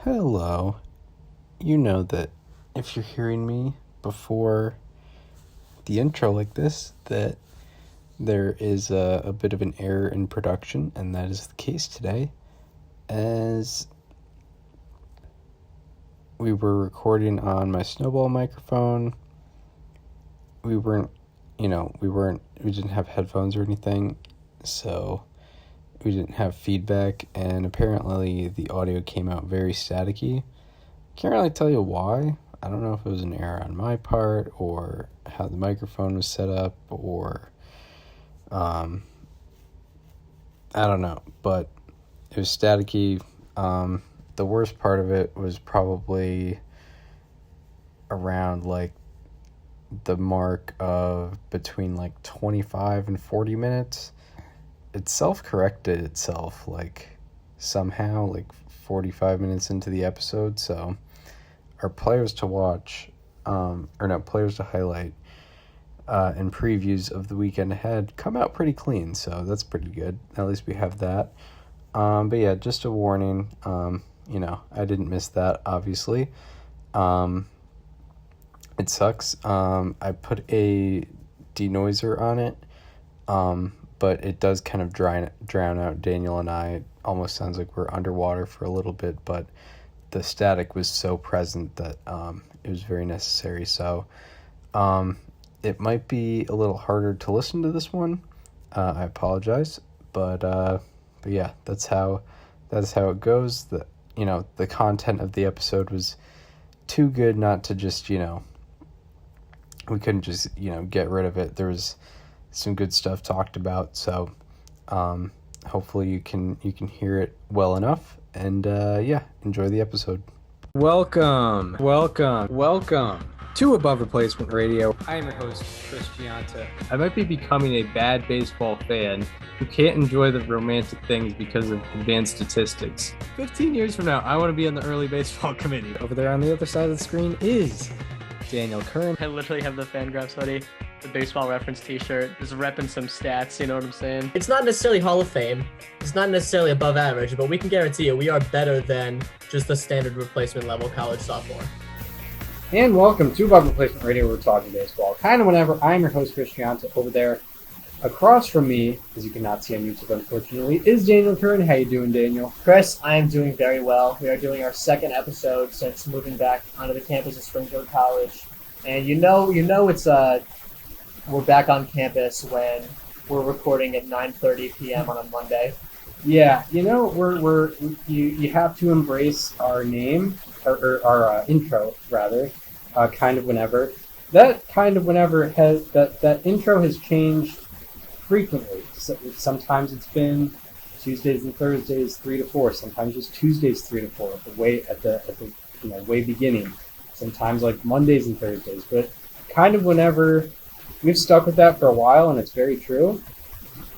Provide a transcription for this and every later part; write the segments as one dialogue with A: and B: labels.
A: Hello. You know that if you're hearing me before the intro like this, that there is a bit of an error in production, and that is the case today, as we were recording on my Snowball microphone. We didn't have headphones or anything, so we didn't have feedback, and apparently the audio came out very staticky. Can't really tell you why. I don't know if it was an error on my part or how the microphone was set up or I don't know, but it was staticky. The worst part of it was probably around like the mark of between like 25 and 40 minutes. It self-corrected itself like somehow like 45 minutes into the episode, so our players to watch, players to highlight and previews of the weekend ahead come out pretty clean, so that's pretty good. At least we have that. But yeah, just a warning, I didn't miss that, obviously. It sucks. I put a denoiser on it, but it does kind of drown out Daniel and I. It almost sounds like we're underwater for a little bit, but the static was so present that it was very necessary. So it might be a little harder to listen to this one. I apologize, but yeah, that's how it goes. The content of the episode was too good not to just, we couldn't just, get rid of it. There was some good stuff talked about, so hopefully you can hear it well enough, and enjoy the episode. Welcome to Above Replacement Radio. I am your host, Chris Gianta. I might be becoming a bad baseball fan who can't enjoy the romantic things because of advanced statistics. 15 years from now, I want to be on the early baseball committee. Over there on the other side of the screen is Daniel Curran.
B: I literally have the Fangraphs hoodie, the baseball reference t-shirt, just repping some stats, you know what I'm saying?
C: It's not necessarily Hall of Fame, it's not necessarily above average, but we can guarantee you we are better than just the standard replacement level college sophomore.
D: And welcome to Above Replacement Radio, where we're talking baseball. Kind of whenever. I'm your host, Chris Gianta. Over there, across from me, as you cannot see on YouTube, unfortunately, is Daniel Curran. How you doing, Daniel?
C: Chris, I am doing very well. We are doing our second episode since moving back onto the campus of Springfield College. And you know it's we're back on campus when we're recording at 9:30 p.m. on a Monday.
D: Yeah, you have to embrace our name, or our intro, rather, kind of whenever. That kind of whenever that intro has changed frequently. So, sometimes it's been Tuesdays and Thursdays 3 to 4. Sometimes just Tuesdays 3 to 4 at the way beginning. Sometimes like Mondays and Thursdays, but kind of whenever. We've stuck with that for a while, and it's very true.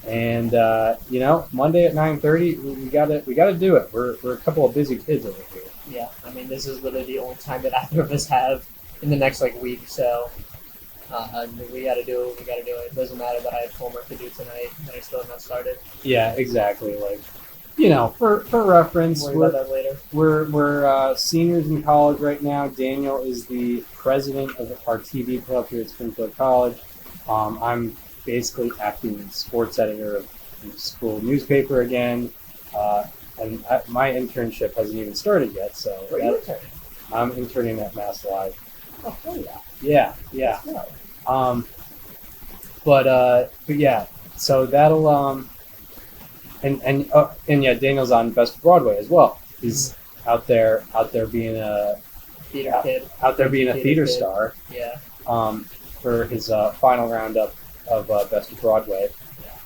D: And Monday at 9:30, we gotta do it. We're a couple of busy kids over here.
C: Yeah, I mean, this is literally the only time that either of us have in the next week. So we gotta do it. It doesn't matter that I have homework to do tonight and I still have not started.
D: Yeah, exactly. For reference,
C: Worry about that later.
D: We're seniors in college right now. Daniel is the president of our TV club here at Springfield College. I'm basically acting as sports editor of the school newspaper again, and my internship hasn't even started yet. So
C: Where are you interning?
D: I'm interning at Mass Live.
C: Oh, hell yeah.
D: Yeah.
C: Yeah.
D: But yeah. So that'll and Daniel's on Best of Broadway as well. He's out there being a
C: Theater kid.
D: Out there being a theater star.
C: Yeah.
D: For his final roundup of Best of Broadway. Yeah.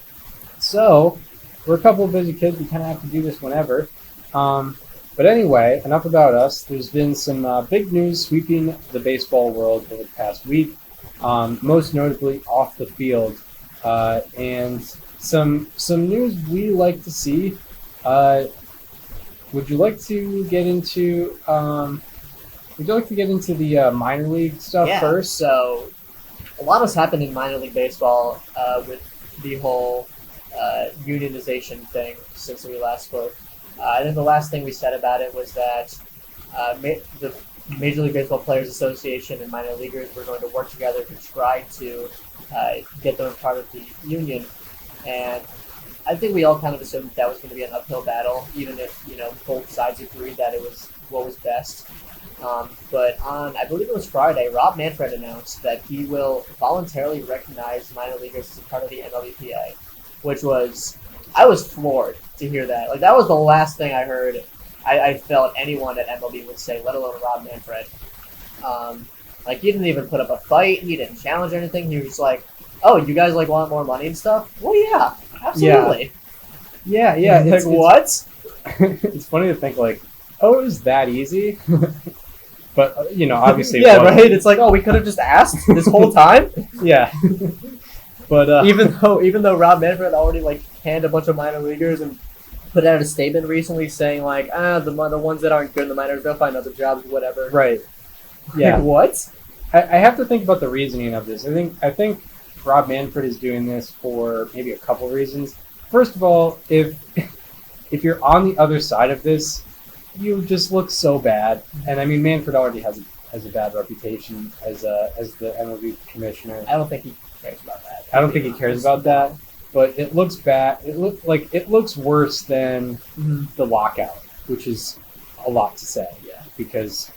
D: So we're a couple of busy kids. We kind of have to do this whenever. But anyway, enough about us. There's been some big news sweeping the baseball world over the past week. Most notably off the field, and some news we like to see. Would you like to get into the minor league stuff first?
C: So a lot has happened in minor league baseball with the whole unionization thing since we last spoke. I think the last thing we said about it was that the Major League Baseball Players Association and minor leaguers were going to work together to try to get them a part of the union. And I think we all kind of assumed that was going to be an uphill battle, even if both sides agreed that it was what was best. But on, I believe it was Friday, Rob Manfred announced that he will voluntarily recognize minor leaguers as a part of the MLBPA, which was, I was floored to hear that. Like, that was the last thing I heard. I felt anyone at MLB would say, let alone Rob Manfred. Like, he didn't even put up a fight. He didn't challenge anything. He was just like, "Oh, you guys like want more money and stuff? Well, yeah, absolutely."
D: Yeah.
C: Like, what?
D: It's funny to think like, oh, it was that easy. But obviously,
C: yeah, right. It's like, oh, we could have just asked this whole time.
D: Yeah. But
C: even though Rob Manfred already like canned a bunch of minor leaguers and put out a statement recently saying like, the ones that aren't good in the minors, they'll find other jobs, whatever.
D: Right. Yeah.
C: Like, what?
D: I have to think about the reasoning of this. I think Rob Manfred is doing this for maybe a couple reasons. First of all, if you're on the other side of this, you just look so bad. And I mean, Manfred already has a bad reputation as the MLB commissioner.
C: I don't think he cares about that.
D: I don't think he cares about that. But it looks bad. It looks worse than the lockout, which is a lot to say.
C: Yeah.
D: Because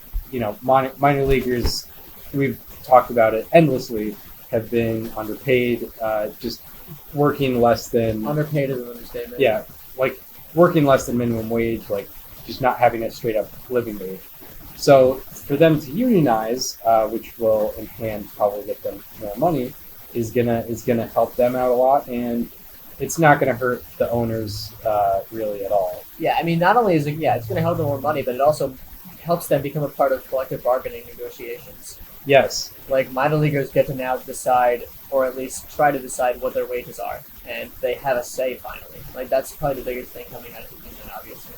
D: minor leaguers, we've talked about it endlessly, have been underpaid, just working less than...
C: Underpaid is an understatement.
D: Yeah, like working less than minimum wage, like just not having a straight up living wage. So for them to unionize, which will in hand probably get them more money, is gonna help them out a lot, and it's not gonna hurt the owners really at all.
C: Yeah, I mean, not only is it's gonna help them more money, but it also helps them become a part of collective bargaining negotiations.
D: Yes.
C: Like, minor leaguers get to now decide, or at least try to decide, what their wages are, and they have a say finally. Like, that's probably the biggest thing coming out of the union, obviously.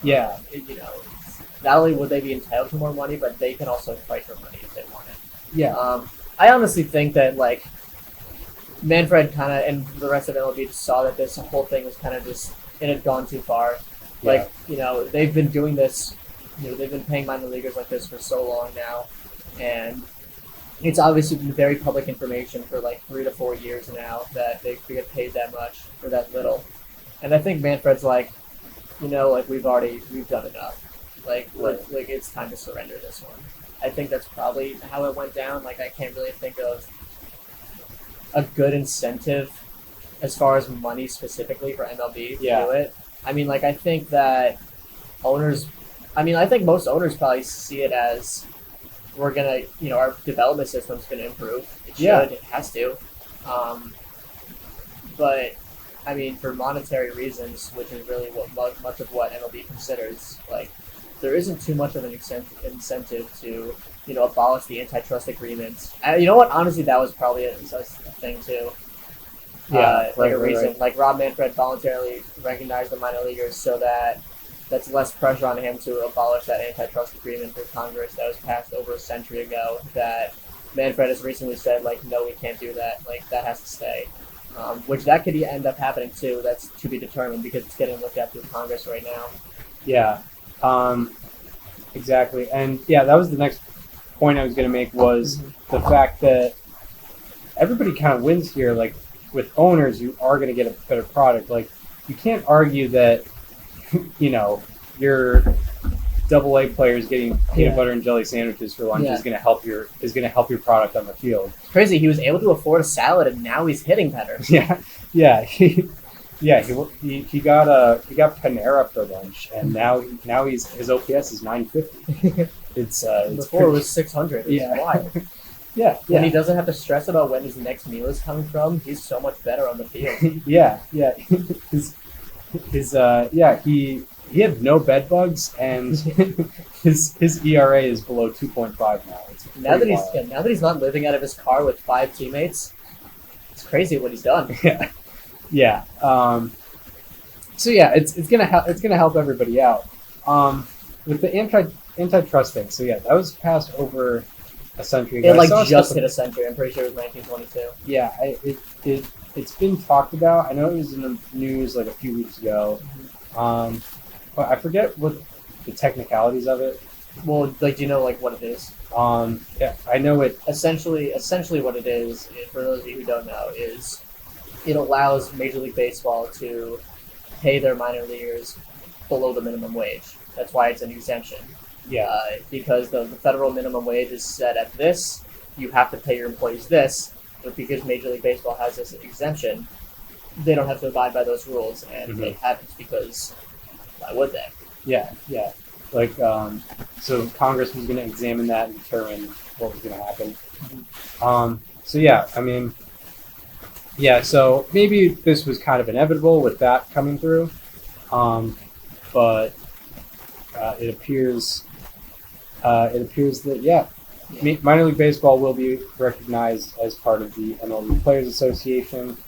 D: Yeah.
C: Not only would they be entitled to more money, but they can also fight for money if they want it.
D: Yeah.
C: I honestly think that, like, Manfred kind of, and the rest of MLB just saw that this whole thing was kind of just, it had gone too far. Like, they've been doing this, they've been paying minor leaguers like this for so long now, and it's obviously been very public information for like 3 to 4 years now that they get paid that much for that little. And I think Manfred's like, like we've done enough. Like it's time to surrender this one. I think that's probably how it went down. Like, I can't really think of a good incentive as far as money specifically for MLB to do it. I mean, like, I think that I think most owners probably see it as, we're gonna, our development system's gonna improve. It should, it has to. But I mean, for monetary reasons, which is really what much of what MLB considers, like, there isn't too much of an incentive to, abolish the antitrust agreements. You know what? Honestly, that was probably a thing too. Reason. Like, Rob Manfred voluntarily recognized the minor leaguers so that that's less pressure on him to abolish that antitrust agreement for Congress that was passed over a century ago. That Manfred has recently said, like, no, we can't do that. Like, that has to stay. Which that could end up happening too. That's to be determined because it's getting looked at through Congress right now.
D: Yeah, exactly. And yeah, that was the next point I was going to make, was the fact that everybody kind of wins here. Like, with owners, you are going to get a better product. Like, you can't argue that, your AA players getting peanut butter and jelly sandwiches for lunch is going to help your product on the field.
C: It's crazy. He was able to afford a salad, and now he's hitting better.
D: He got Panera for lunch, and now his OPS is 950. It's
C: before it was 600. It's wild.
D: Yeah.
C: When he doesn't have to stress about when his next meal is coming from, he's so much better on the field.
D: Yeah. He had no bed bugs, and his ERA is below 2.5 now.
C: Now that he's not living out of his car with 5 teammates, it's crazy what he's done.
D: Yeah. So yeah, it's gonna help everybody out. With the antitrust thing. So yeah, that was passed over a century ago.
C: It just hit a century. I'm pretty sure it was 1922.
D: Yeah, it's been talked about. I know it was in the news like a few weeks ago. But I forget what the technicalities of it.
C: Well, like, do you know like what it is?
D: Yeah, I know it.
C: Essentially, what it is, for those of you who don't know, is it allows Major League Baseball to pay their minor leaguers below the minimum wage. That's why it's an exemption.
D: Yeah,
C: Because the federal minimum wage is set at this, you have to pay your employees this, but because Major League Baseball has this exemption, they don't have to abide by those rules, and they haven't because why would they?
D: yeah. Like, so Congress was going to examine that and determine what was going to happen. So yeah, I mean, yeah. So maybe this was kind of inevitable with that coming through, but it appears that minor league baseball will be recognized as part of the MLB Players Association,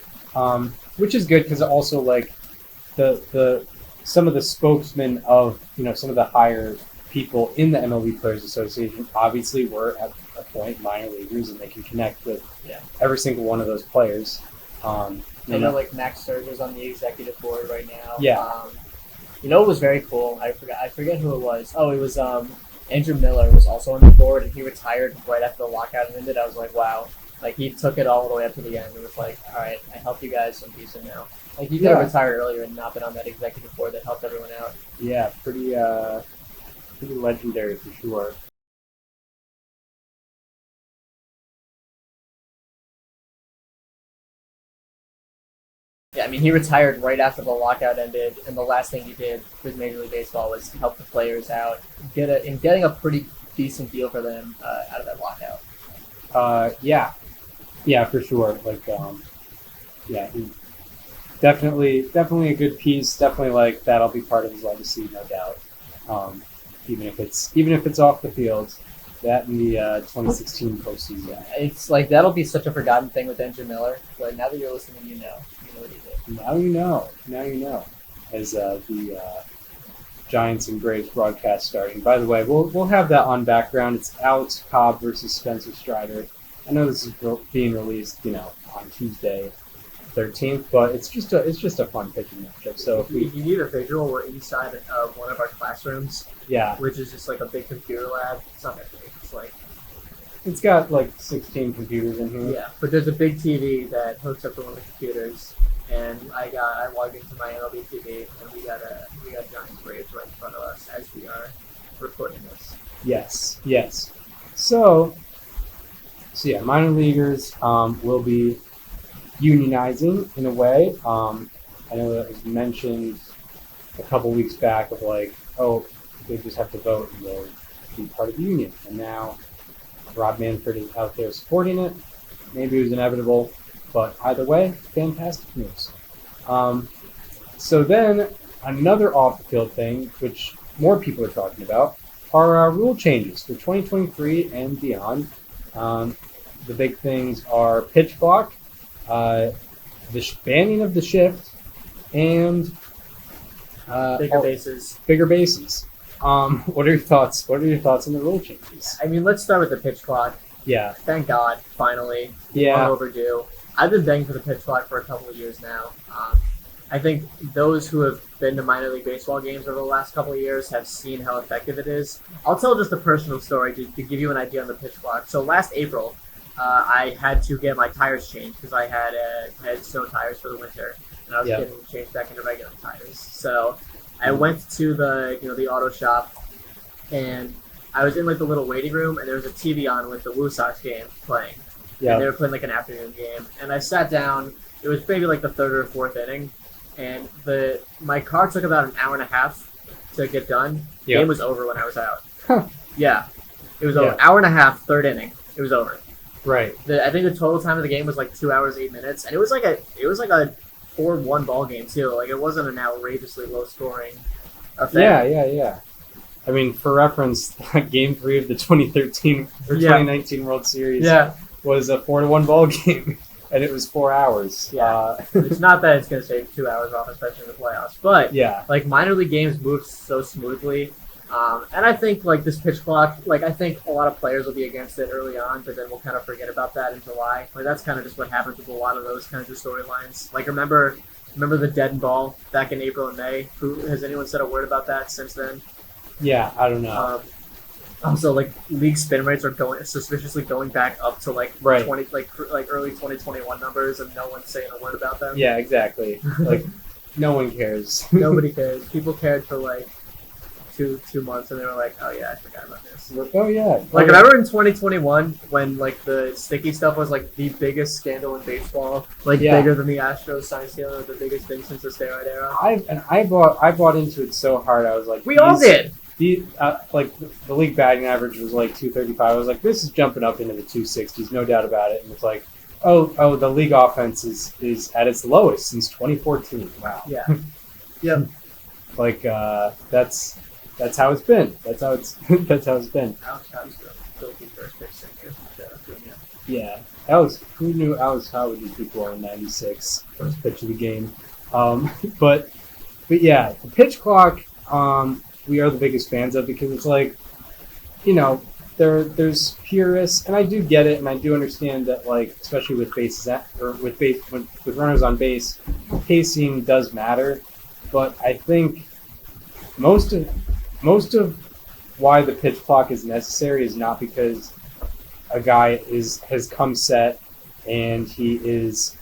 D: which is good because also like the some of the spokesmen of some of the higher people in the MLB Players Association obviously were at a point minor leaguers, and they can connect with every single one of those players.
C: I know like Max Scherzer on the executive board right now.
D: Yeah.
C: It was very cool. I forget who it was. Oh, it was Andrew Miller was also on the board, and he retired right after the lockout ended. I was like, wow. Like, he took it all the way up to the end. It was like, all right, I helped you guys, so I'm decent now. Like, he could have retired earlier and not been on that executive board that helped everyone out.
D: Yeah, pretty legendary for sure.
C: Yeah, I mean, he retired right after the lockout ended, and the last thing he did with Major League Baseball was help the players out, getting a pretty decent deal for them out of that lockout.
D: Yeah, for sure. Like, he definitely a good piece. Definitely, like, that'll be part of his legacy, no doubt. Even if it's off the field, that in the 2016 postseason.
C: It's like that'll be such a forgotten thing with Andrew Miller, but now that you're listening, you know what he did.
D: Now you know. As the Giants and Braves broadcast starting. By the way, we'll have that on background. It's Alex Cobb versus Spencer Strider. I know this is being released, on Tuesday, 13th, but it's just a fun pitching matchup. So if
C: you need a visual, we're inside of one of our classrooms.
D: Yeah,
C: which is just like a big computer lab. It's not that big.
D: It's got like 16 computers in here.
C: Yeah, but there's a big TV that hooks up to one of the computers, and I logged into my MLBPA, and we got Giants Braves right in front of us as we are recording this.
D: Yes. So yeah, minor leaguers will be unionizing in a way. I know that was mentioned a couple weeks back of like, oh, they just have to vote and they'll be part of the union. And now Rob Manfred is out there supporting it. Maybe it was inevitable, but either way, fantastic news. So then another off-the-field thing, which more people are talking about, are rule changes for 2023 and beyond. The big things are pitch clock, the banning of the shift, and
C: bigger bases.
D: Bigger bases. What are your thoughts? What are your thoughts on the rule changes?
C: I mean, let's start with the pitch clock.
D: Yeah.
C: Thank God, finally.
D: Yeah.
C: Long overdue. I've been begging for the pitch clock for a couple of years now. I think those who have been to minor league baseball games over the last couple of years have seen how effective it is. I'll tell just a personal story to give you an idea on the pitch clock. So last April, I had to get my tires changed because I had snow tires for the winter, and I was getting changed back into regular tires. So I went to the auto shop, and I was in like the little waiting room, and there was a TV on with the Woo Sox game playing. Yeah. And they were playing like an afternoon game, and I sat down. It was maybe like the third or fourth inning, and my car took about an hour and a half to get done. The game was over when I was out. Yeah, it was over. Hour and a half, third inning. It was over.
D: Right.
C: I think the total time of the game was like 2 hours 8 minutes, and it was like a 4-1 ball game too. Like, it wasn't an outrageously low scoring affair.
D: Yeah. I mean, for reference, Game 3 of the 2013 or 2019 World Series was a 4-1 ball game, and it was 4 hours.
C: Yeah, it's not that it's going to save 2 hours off, especially in the playoffs. But like, minor league games move so smoothly, and I think like this pitch clock, like, I think a lot of players will be against it early on, but then we'll kind of forget about that in July. Like, that's kind of just what happens with a lot of those kinds of storylines. Like, remember the dead ball back in April and May? Has anyone said a word about that since then?
D: Yeah, I don't know.
C: Also, like league spin rates are suspiciously going back up to like
D: Right.
C: 20 like early 2021 numbers, and no one's saying a word about them.
D: Yeah, exactly. Like, no one cares.
C: Nobody cares. People cared for like two months, and they were like, "Oh yeah, I forgot about this."
D: Oh yeah.
C: Like, remember in 2021 when like the sticky stuff was like the biggest scandal in baseball, like
D: Yeah.
C: bigger than the Astros sign stealing, was the biggest thing since the steroid era.
D: I bought into it so hard. I was like,
C: We all did.
D: Like the league batting average was like 235. I was like, this is jumping up into the 260s, no doubt about it. And it's like, oh, the league offense is at its lowest since 2014. Wow.
C: Yeah. Yep.
D: Like that's how it's been. That's how it's been.
C: Alex Cobb's the Philippine first pitch sinker.
D: Yeah. Who knew Alex Cobb would just be blowing 96 first pitch of the game. But yeah, the pitch clock. We are the biggest fans of, because it's like, there's purists, and I do get it, and I do understand that, like, especially with with runners on base, pacing does matter. But I think most of why the pitch clock is necessary is not because a guy has come set and he is.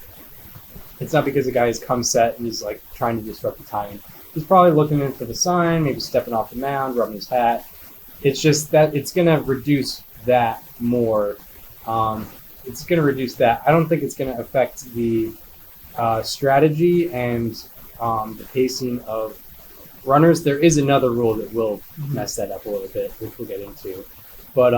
D: It's not because a guy has come set and he's like trying to disrupt the timing. He's probably looking in for the sign, maybe stepping off the mound, rubbing his hat. It's just that it's going to reduce that more. It's going to reduce that. I don't think it's going to affect the strategy and the pacing of runners. There is another rule that will mess that up a little bit, which we'll get into. But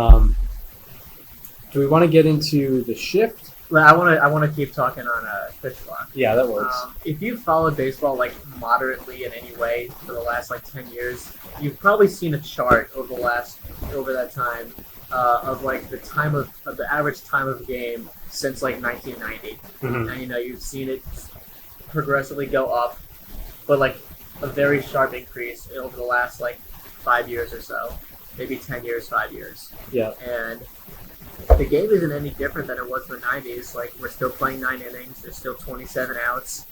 D: do we want to get into the shift?
C: Well, I want to keep talking on pitch clock.
D: Yeah, that works.
C: If you've followed baseball like moderately in any way for the last like 10 years, you've probably seen a chart over that time of like the average time of game since like 1990, and you've seen it progressively go up, but like a very sharp increase over the last like 5 years or so, maybe 10 years, 5 years.
D: Yeah,
C: and the game isn't any different than it was in the 90s. Like, we're still playing 9 innings. There's still 27 outs.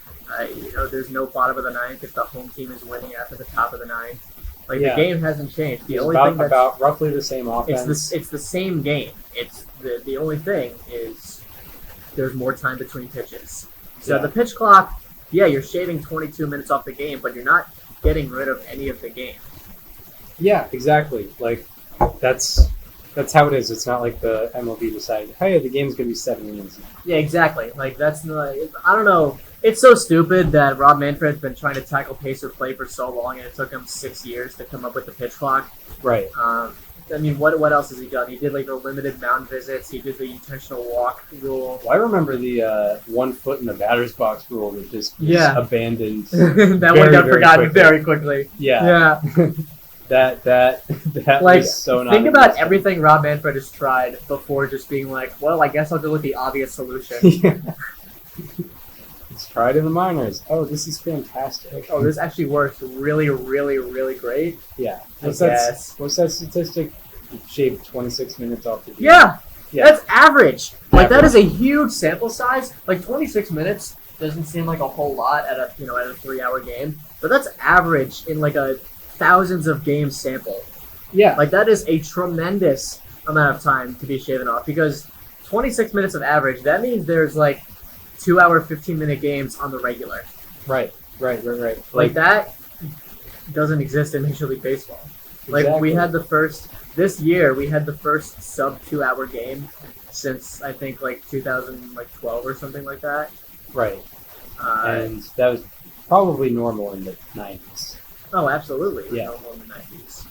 C: There's no bottom of the ninth if the home team is winning after the top of the ninth. Like, the game hasn't changed. The only thing
D: about roughly the same offense.
C: It's the same game. It's the only thing is there's more time between pitches. So the pitch clock, you're shaving 22 minutes off the game, but you're not getting rid of any of the game. Yeah,
D: exactly. Like, that's how it is. It's not like the MLB decided, hey, the game's going to be 7 innings.
C: Yeah, exactly. Like, that's not... I don't know. It's so stupid that Rob Manfred's been trying to tackle pace of play for so long, and it took him 6 years to come up with the pitch clock.
D: Right.
C: I mean, what else has he done? He did, like, the limited mound visits. He did the intentional walk rule.
D: Well, I remember the 1 foot in the batter's box rule that just was abandoned.
C: That one got forgotten very quickly.
D: Yeah. That
C: like,
D: was so not
C: think about everything Rob Manfred has tried before just being like, well, I guess I'll go with the obvious solution.
D: It's tried in the minors. Oh, this is fantastic.
C: Oh, this actually works really, really, really great.
D: Yeah.
C: What's that
D: statistic? You shaved 26 minutes off the game.
C: Yeah. That's average. Like, that is a huge sample size. Like, 26 minutes doesn't seem like a whole lot at a 3-hour game, but that's average in like a thousands of games sample.
D: Yeah.
C: Like, that is a tremendous amount of time to be shaven off, because 26 minutes of average, that means there's like 2-hour, 15-minute games on the regular.
D: Right.
C: Like, that doesn't exist in Major League Baseball. Like, this year, we had the first sub 2-hour game since, I think, like 2012 or something like that.
D: Right. And that was probably normal in the 90s.
C: Oh, absolutely.
D: Yeah.
C: Normal in the 90s.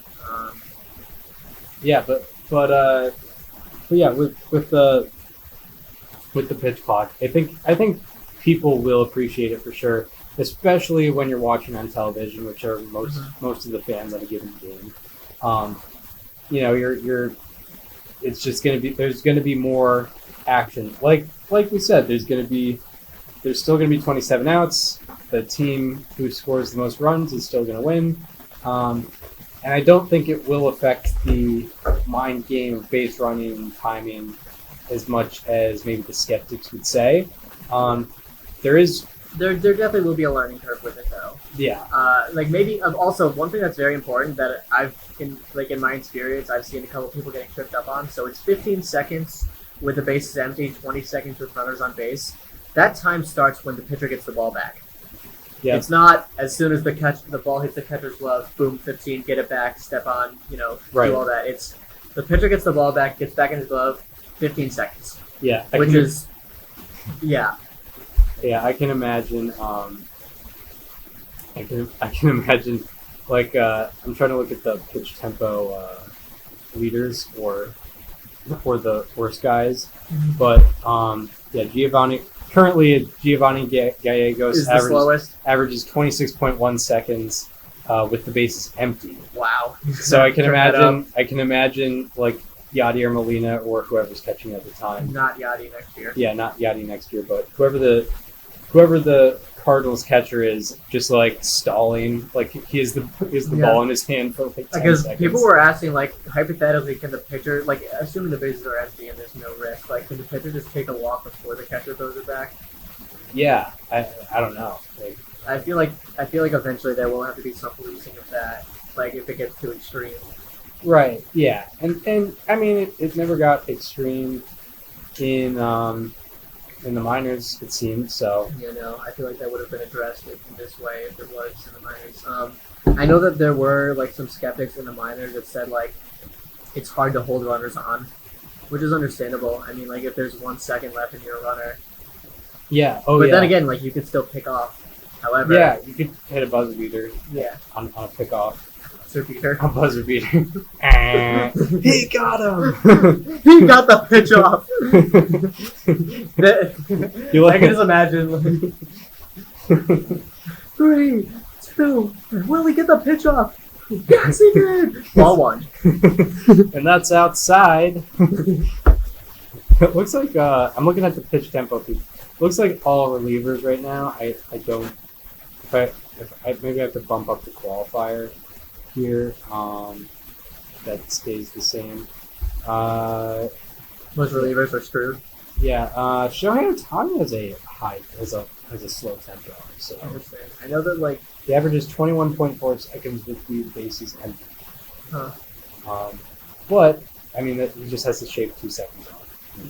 D: But yeah, with the pitch clock, I think people will appreciate it for sure, especially when you're watching on television, which are most of the fans at a given game. It's just there's gonna be more action. Like we said, there's still gonna be 27 outs. The team who scores the most runs is still gonna win. And I don't think it will affect the mind game of base running, timing, as much as maybe the skeptics would say. There is
B: There definitely will be a learning curve with it though.
D: Yeah.
B: Like maybe also one thing that's very important that in my experience I've seen a couple people getting tripped up on. So it's 15 seconds with the bases empty, 20 seconds with runners on base. That time starts when the pitcher gets the ball back.
D: Yeah.
B: It's not as soon as the ball hits the catcher's glove, boom, 15, get it back, step on,
D: Right.
B: do all that. It's the pitcher gets the ball back, gets back in his glove, 15 seconds.
D: Yeah.
B: Yeah.
D: Yeah, I can imagine. I can imagine. Like, I'm trying to look at the pitch tempo leaders for the worst guys, but Giovanni Gallegos
B: Is the slowest.
D: averages 26.1 seconds with the bases empty.
B: Wow.
D: So I can
B: Turn that
D: imagine like Yadier Molina or whoever's catching at the time.
B: Not Yachty next year.
D: Yeah, not Yachty next year, but whoever the Cardinals catcher is, just like stalling, like he has the ball in his hand for like 10
B: because
D: seconds.
B: people were asking, like, hypothetically, can the pitcher, like, assuming the bases are empty and there's no risk, like, can the pitcher just take a walk before the catcher throws it back?
D: Yeah, I don't know. Like,
B: I feel like eventually there will have to be some policing of that, like, if it gets too extreme.
D: right, yeah, and I mean it never got extreme in the minors, it seemed. So
B: I feel like that would have been addressed in this way if it was in the minors. I know that there were like some skeptics in the minors that said like it's hard to hold runners on, which is understandable. I mean, like if there's 1 second left and you're a runner,
D: yeah.
B: but then again, like you could still pick off. However,
D: yeah, you could hit a buzzer beater.
B: Yeah,
D: on a pickoff.
B: Sir Peter.
D: A buzzer beater. He got him.
B: He got the pitch off.
D: You
B: I can just imagine. Like, 3, 2, will he get the pitch off? Yes, he did. Ball one.
D: And that's outside. It looks like I'm looking at the pitch tempo feed. Looks like all relievers right now. I don't. Maybe I have to bump up the qualifier here. That stays the same.
B: Most relievers are screwed.
D: Yeah. Shohei Ohtani has a slow tempo. So
B: I understand. I know that like
D: the average is 21.4 seconds with the bases empty.
B: Huh.
D: But I mean, he just has to shave 2 seconds off. I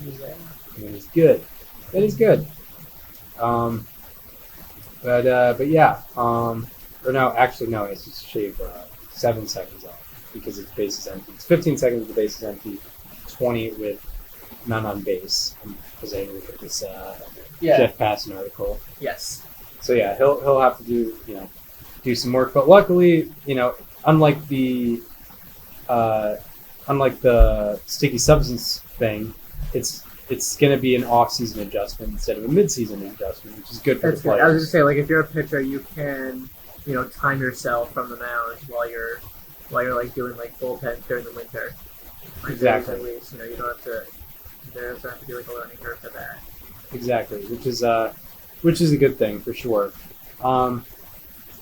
D: mean, it's good. That is good. But yeah. Or no, actually no. It's just shave 7 seconds off because its base is empty. It's 15 seconds with the base is empty, 20 with none on base. Because I look at this Jeff Passan article.
B: Yes.
D: So yeah, he'll have to do some work. But luckily, unlike the sticky substance thing, it's going to be an off-season adjustment instead of a mid-season adjustment, which is good for the players.
B: I was going to say, like, if you're a pitcher, you can, time yourself from the mound while you're like doing like bullpen during the winter. Like,
D: exactly.
B: At least, you don't have to. There doesn't have to be like a learning curve for that.
D: Exactly, which is a good thing for sure.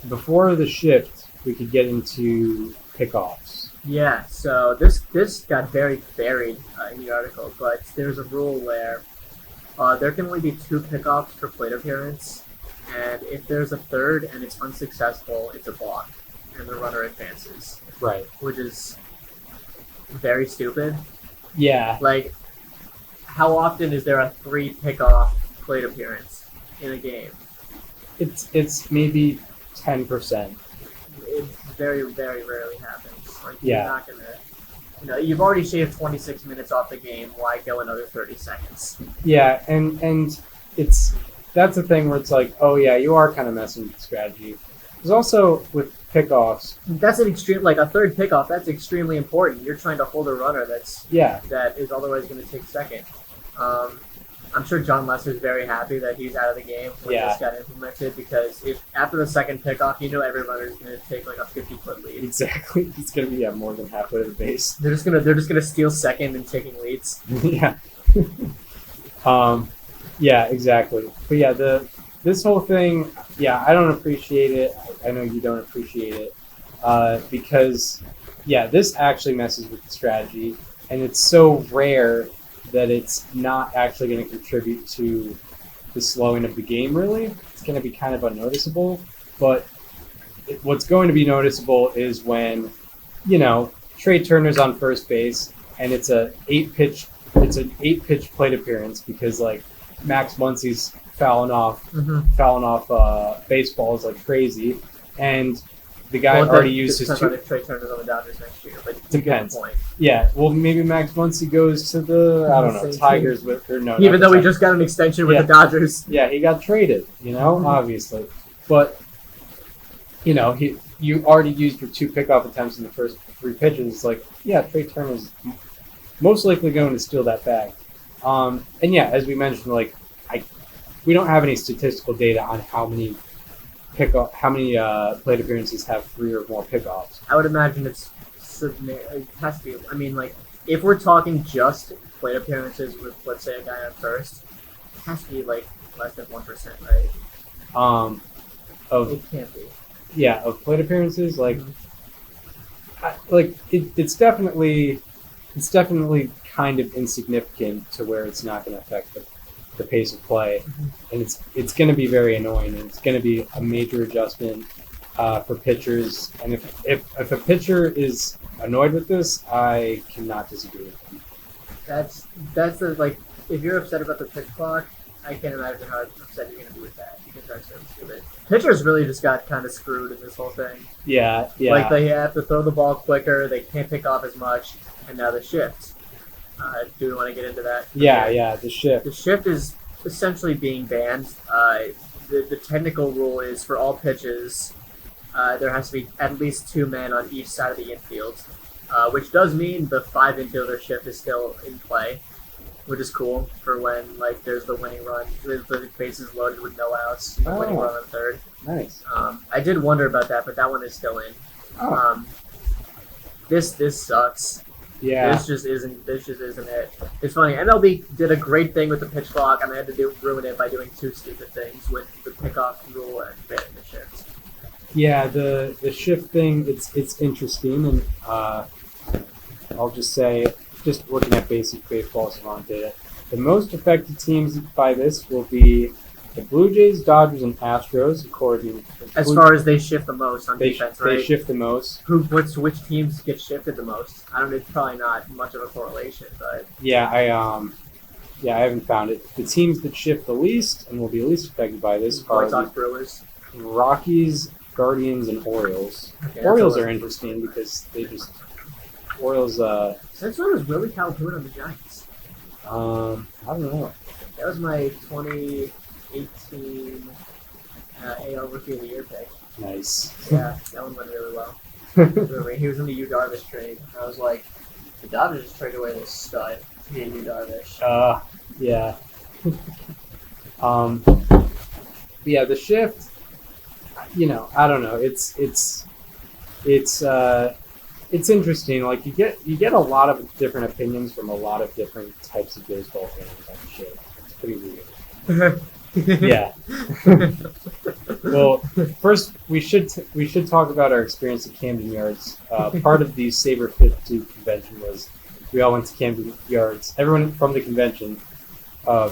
D: Before the shift, we could get into pickoffs.
B: Yeah, so this got very varied in the article, but there's a rule where there can only be 2 pickoffs per plate appearance, and if there's a third and it's unsuccessful, it's a balk, and the runner advances.
D: Right.
B: Which is very stupid.
D: Yeah.
B: Like, how often is there a 3 pickoff plate appearance in a game?
D: It's maybe 10%.
B: It very, very rarely happens. Like,
D: Yeah.
B: You're not gonna, you've already shaved 26 minutes off the game. Why go another 30 seconds?
D: Yeah, and that's the thing where it's like, oh yeah, you are kind of messing with the strategy. There's also with pickoffs.
B: That's an extreme, like a third pickoff. That's extremely important. You're trying to hold a runner that is otherwise going to take second. I'm sure John Lester's very happy that he's out of the game when this got implemented, because if after the second pickoff, every runner is going to take like a 50-foot lead.
D: Exactly, it's going to be more than halfway to the base.
B: They're just gonna steal second and taking leads.
D: Yeah. Yeah, exactly. But yeah, this whole thing, I don't appreciate it. I know you don't appreciate it, because this actually messes with the strategy, and it's so rare that it's not actually going to contribute to the slowing of the game, really. It's going to be kind of unnoticeable. But what's going to be noticeable is when, Trey Turner's on first base, and it's an 8-pitch plate appearance because, like, Max Muncy's fouling off baseballs like crazy, and the guy already used his
B: two. If Trey Turner's on the Dodgers next year, but
D: depends.
B: Point.
D: Yeah, well, maybe Max Muncy goes to the Tigers with or no.
B: Even though he just got an extension with the Dodgers.
D: Yeah, he got traded. Obviously, but you already used your 2 pickoff attempts in the first 3 pitches. It's like, yeah, Trey Turner's most likely going to steal that bag. And yeah, as we mentioned, like we don't have any statistical data on how many plate appearances have 3 or more pickoffs.
B: I would imagine it has to be. I mean, like, if we're talking just plate appearances with, let's say, a guy on first, it has to be like less than 1%, right? It can't be.
D: Yeah, of plate appearances, it's definitely kind of insignificant to where it's not going to affect the pace of play, and it's going to be very annoying, and it's going to be a major adjustment for pitchers. And if a pitcher is annoyed with this, I cannot disagree with him.
B: That's if you're upset about the pitch clock, I can't imagine how upset you're going to be with that, because that's so stupid. Pitchers really just got kind of screwed in this whole thing.
D: Yeah.
B: Like, they have to throw the ball quicker, they can't pick off as much, and now the shift. Do we want to get into that?
D: Yeah, the shift.
B: The shift is essentially being banned. The technical rule is for all pitches, there has to be at least 2 men on each side of the infield, which does mean the 5 infielder shift is still in play, which is cool for when there's the winning run, the bases loaded with no outs, the winning run on third.
D: Nice.
B: I did wonder about that, but that one is still in. This sucks.
D: Yeah.
B: This just isn't it. It's funny. MLB did a great thing with the pitch clock, and they had to ruin it by doing 2 stupid things with the pickoff rule and banning the shift.
D: Yeah, the shift thing, it's interesting, and I'll just say, just looking at basic baseball savant data, the most affected teams by this will be the Blue Jays, Dodgers, and Astros, according
B: as far as they shift the most on defense, right?
D: They shift the most.
B: Which teams get shifted the most? I don't know. It's probably not much of a correlation, but
D: I haven't found it. The teams that shift the least and will be least affected by this are
B: White Sox, Brewers,
D: Rockies, Guardians, and Orioles.
B: Okay,
D: Orioles are interesting because Orioles.
B: Since when was Willie Calhoun on the Giants?
D: I don't know.
B: That was my 2018 AL Rookie of the Year pick.
D: Nice.
B: Yeah, that one went really well. He was in the Yu Darvish trade. I was like, the Dodgers just traded away this stud to get Yu Darvish.
D: Yeah. Yeah, the shift. I don't know. It's interesting. Like you get a lot of different opinions from a lot of different types of baseball fans on the shift. It's pretty weird. Yeah. Well, first we should talk about our experience at Camden Yards. Part of the Sabre 52 convention was we all went to Camden Yards. Everyone from the convention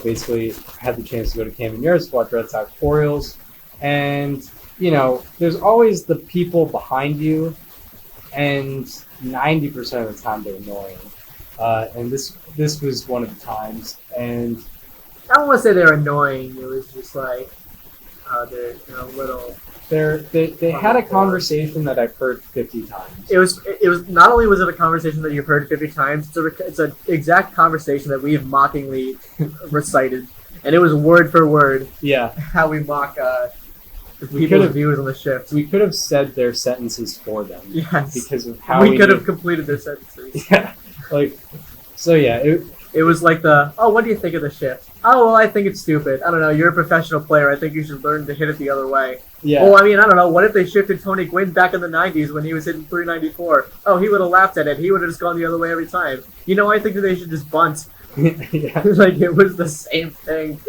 D: basically had the chance to go to Camden Yards to watch Red Sox Orioles, and there's always the people behind you, and 90% of the time they're annoying. And this was one of the times, and
B: I don't want to say they're annoying. It was just like they're a little.
D: They had a conversation that I've heard 50 times.
B: It was not only was it a conversation that you've heard 50 times. It's an exact conversation that we've mockingly recited, and it was word for word.
D: Yeah,
B: how we mock people's views on the shift.
D: We could have said their sentences for them.
B: Yes,
D: because of how
B: we could have completed their sentences.
D: Yeah,
B: It was like what do you think of the shift? Oh, well, I think it's stupid. I don't know. You're a professional player. I think you should learn to hit it the other way.
D: Yeah.
B: Well, I mean, I don't know. What if they shifted Tony Gwynn back in the 90s when he was hitting .394? Oh, he would have laughed at it. He would have just gone the other way every time. I think that they should just bunt.
D: Yeah.
B: Like, it was the same thing.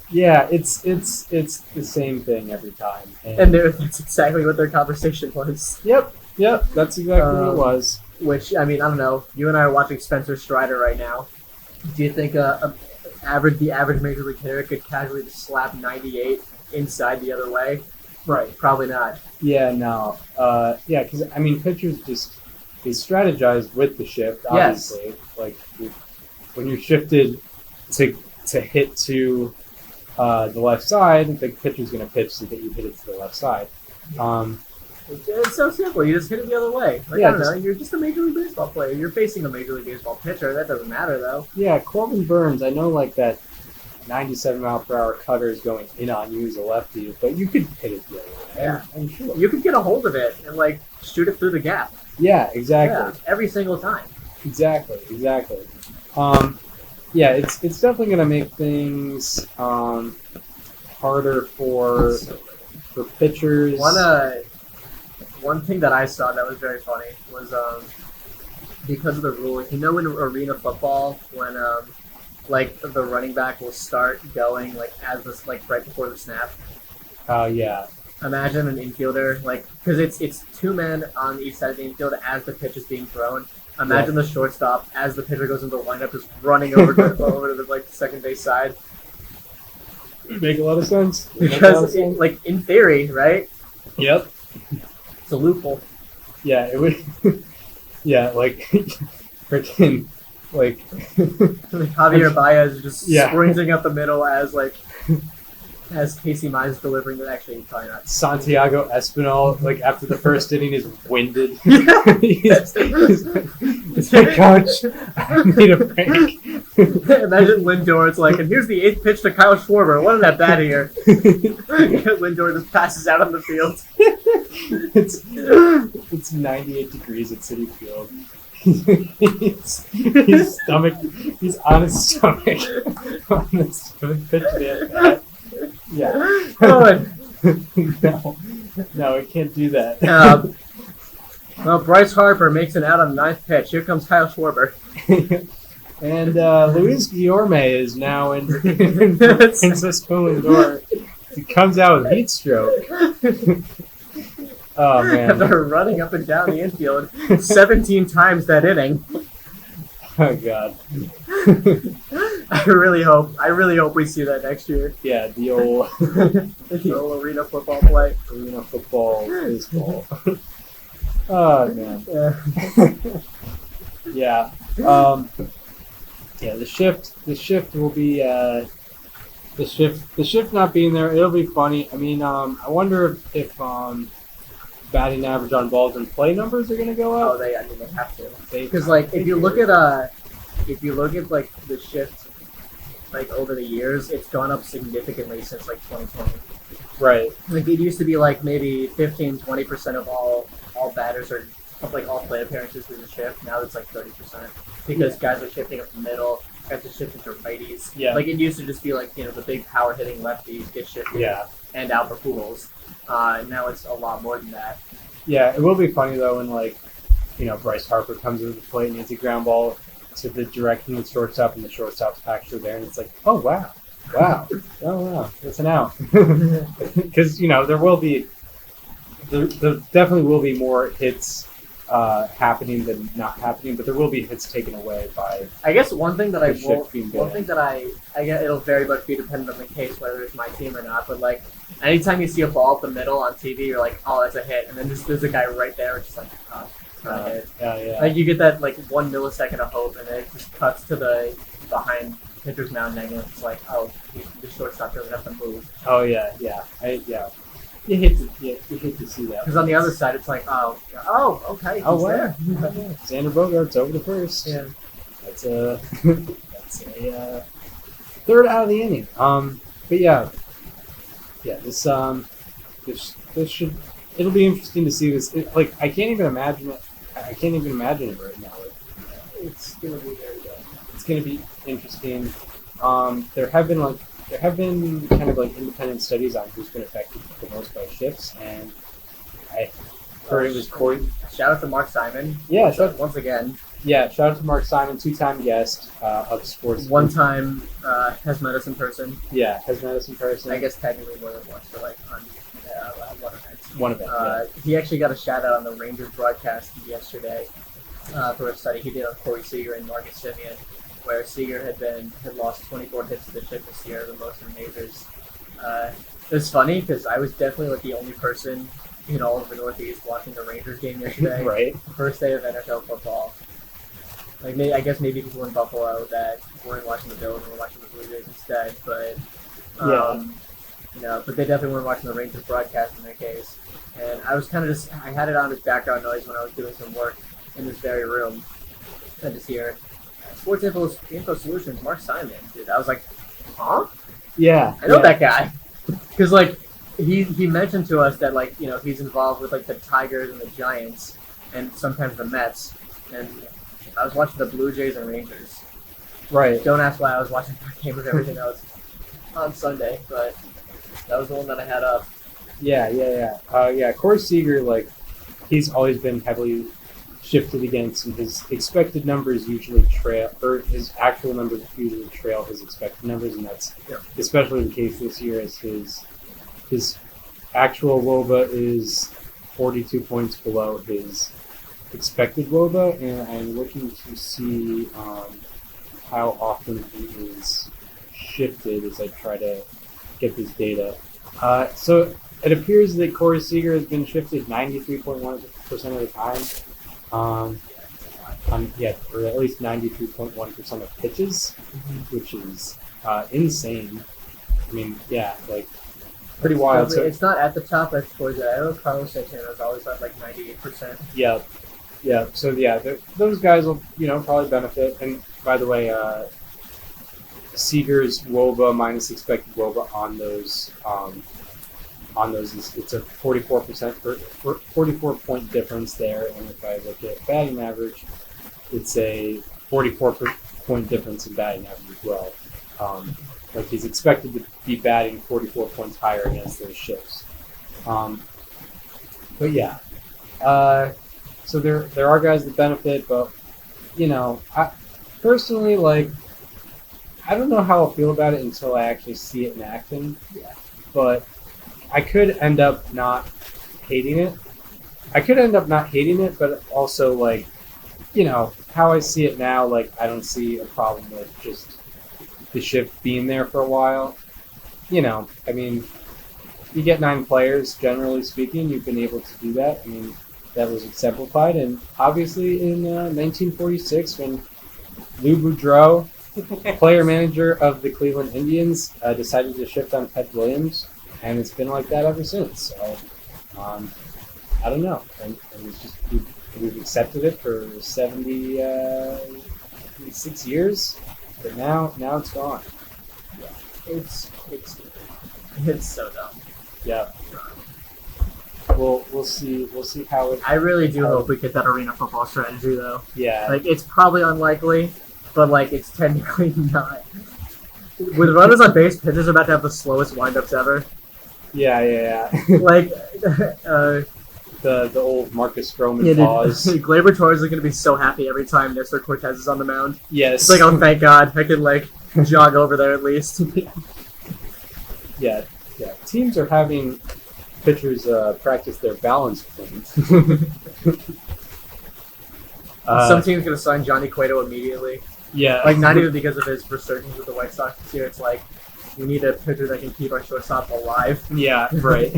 D: Yeah, it's the same thing every time.
B: And that's exactly what their conversation was.
D: Yep, that's exactly what it was.
B: Which, I mean, I don't know. You and I are watching Spencer Strider right now. Do you think the average major league hitter could casually just slap 98 inside the other way.
D: Right.
B: Probably not.
D: Yeah, no. Because, I mean, pitchers they strategize with the shift, obviously.
B: Yes.
D: Like, when you're shifted to hit to the left side, the pitcher's going to pitch so that you hit it to the left side.
B: It's so simple. You just hit it the other way. Like,
D: Yeah,
B: I don't know. You're just a Major League Baseball player. You're facing a Major League Baseball pitcher. That doesn't matter, though.
D: Yeah, Corbin Burns, I know, like, that 97-mile-per-hour cutter is going in on you as a lefty, but you could hit it the other way.
B: Yeah.
D: I'm sure.
B: You could get a hold of it and, like, shoot it through the gap.
D: Yeah, exactly.
B: Yeah, every single time.
D: Exactly. Yeah, it's definitely going to make things harder for pitchers.
B: One thing that I saw that was very funny was because of the rule. You know, in arena football, when like the running back will start going like as this like right before the snap.
D: Oh yeah.
B: Imagine an infielder like because it's two men on each side of the infield as the pitch is being thrown. Imagine the shortstop as the pitcher goes into the lineup is running over to the like second base side.
D: Make a lot of sense.
B: Because like in theory, right?
D: Yep.
B: It's a loophole.
D: Yeah, it would. Yeah, like freaking like
B: Javier Baez just
D: Yeah.
B: sprinting up the middle as Casey Mize delivering it. Actually, probably not.
D: Santiago Espinal, like after the first inning, is winded. It's like, coach, I need a break.
B: Imagine Lindor. It's like, and here's the 8th pitch to Kyle Schwarber. Wasn't that bad here? Lindor just passes out on the field.
D: It's 98 degrees at Citi Field. His stomach, he's on his stomach on this pitch at bat. Yeah.
B: Oh,
D: No, it can't do that.
B: well, Bryce Harper makes an out on the 9th pitch. Here comes Kyle Schwarber.
D: And Luis Guillorme is now in Francisco Lindor. He comes out with heat stroke. Oh man!
B: After running up and down the infield 17 times that inning.
D: Oh god!
B: I really hope we see that next year.
D: Yeah, the old
B: arena football play.
D: Arena football, baseball. Oh man. Yeah. Yeah. The shift will be the shift not being there. It'll be funny. I mean, I wonder if batting average on balls and play numbers are going to go up.
B: Oh, they have to. Because like if you look at like the shift like over the years, it's gone up significantly since like 2020.
D: Right.
B: Like it used to be like maybe 15-20% of all batters or like all plate appearances through the shift. Now it's like 30% because guys are shifting up the middle. Guys are shifting to righties.
D: Yeah.
B: Like it used to just be like the big power hitting lefties get shifted.
D: Yeah.
B: And Albert Pujols. Now it's a lot more than that.
D: Yeah, it will be funny though when Bryce Harper comes into the plate and hits a ground ball to the direction of the shortstop and the shortstop's actually there and it's like, oh wow, that's an out. Because there definitely will be more hits happening than not happening, but there will be hits taken away by.
B: I guess one thing that I guess it'll very much be dependent on the case whether it's my team or not. But like anytime you see a ball up the middle on TV, you're like, oh, that's a hit, and then there's a guy right there, it's just like, oh, it's not a hit.
D: Yeah.
B: Like you get that like 1 millisecond of hope, and then it just cuts to the behind pitcher's mound angle. It's like, oh, the shortstop doesn't have to move.
D: Oh yeah. You hate to see that.
B: Because on the other side, it's like, okay, he's there.
D: Xander Bogaerts over the first.
B: Yeah.
D: That's a third out of the inning. But yeah. This should. It'll be interesting to see this. I can't even imagine it. I can't even imagine it right now. It's gonna be very good. It's gonna be interesting. There have been kind of like independent studies on who's been affected the most by shifts, and I heard it was Corey.
B: Shout out to Mark Simon.
D: Yeah,
B: once again.
D: Yeah, shout out to Mark Simon, 2-time guest of sports.
B: One time has medicine person.
D: Yeah, has medicine person.
B: I guess technically more than once for like on
D: one event.
B: He actually got a shout out on the Rangers broadcast yesterday for a study he did on Corey Seager and Marcus Simeon. where Seager had lost 24 hits to the shift this year, the most in majors. It was funny because I was definitely like the only person in all of the Northeast watching the Rangers game yesterday.
D: Right.
B: First day of NFL football. Like I guess maybe people in Buffalo that weren't watching the Bills and were watching the Blue Jays instead, but but they definitely weren't watching the Rangers broadcast in their case. And I was kind of I had it on as background noise when I was doing some work in this very room. I just hear Sports Info Solutions, Mark Simon, dude. I was like, huh?
D: Yeah.
B: I know that guy. Because like he mentioned to us that like he's involved with like the Tigers and the Giants and sometimes the Mets. And I was watching the Blue Jays and Rangers.
D: Right.
B: Don't ask why I was watching that game with everything else on Sunday, but that was the one that I had up.
D: Yeah. Corey Seager, like, he's always been heavily shifted against, and his expected numbers usually trail, or his actual numbers usually trail his expected numbers, and that's especially the case this year, as his actual WOBA is 42 points below his expected WOBA, and I'm looking to see how often he is shifted as I try to get this data. So it appears that Corey Seager has been shifted 93.1% of the time. Or at least 93.1% of pitches, which is insane. I mean, like pretty wild. So
B: it's not at the top like towards it. I know Carlos Santana is always at like 98%.
D: Yeah. So those guys will probably benefit. And by the way, Seager's WOBA minus expected WOBA on those it's a 44 point difference there, and if I look at batting average, it's a 44 point difference in batting average as well. Like he's expected to be batting 44 points higher against those shifts. But yeah, so there are guys that benefit, but I personally like. I don't know how I'll feel about it until I actually see it in action. Yeah. But I could end up not hating it. But also, like, how I see it now, like, I don't see a problem with just the shift being there for a while. I mean, you get 9 players, generally speaking, you've been able to do that. I mean, that was exemplified. And obviously in 1946, when Lou Boudreau, player manager of the Cleveland Indians, decided to shift on Ted Williams, and it's been like that ever since. So, I don't know, and it's just we've accepted it for 76 years, but now it's gone.
B: Yeah, it's so dumb.
D: Yeah. We'll see how it.
B: I really do hope we get that arena football strategy though.
D: Yeah.
B: Like it's probably unlikely. But, like, it's technically not. With runners on base, pitchers are about to have the slowest windups ever.
D: Yeah.
B: Like,
D: the old Marcus Stroman pause.
B: Gleyber Torres is going to be so happy every time Nestor Cortez is on the mound.
D: Yes.
B: It's like, oh, thank God. I can, like, jog over there at least.
D: Yeah. Teams are having pitchers practice their balance points.
B: Some team's going to sign Johnny Cueto immediately.
D: Yeah.
B: Like, not even because of his resurgence with the White Sox this year. It's like, we need a pitcher that can keep our shortstop alive.
D: Yeah, right.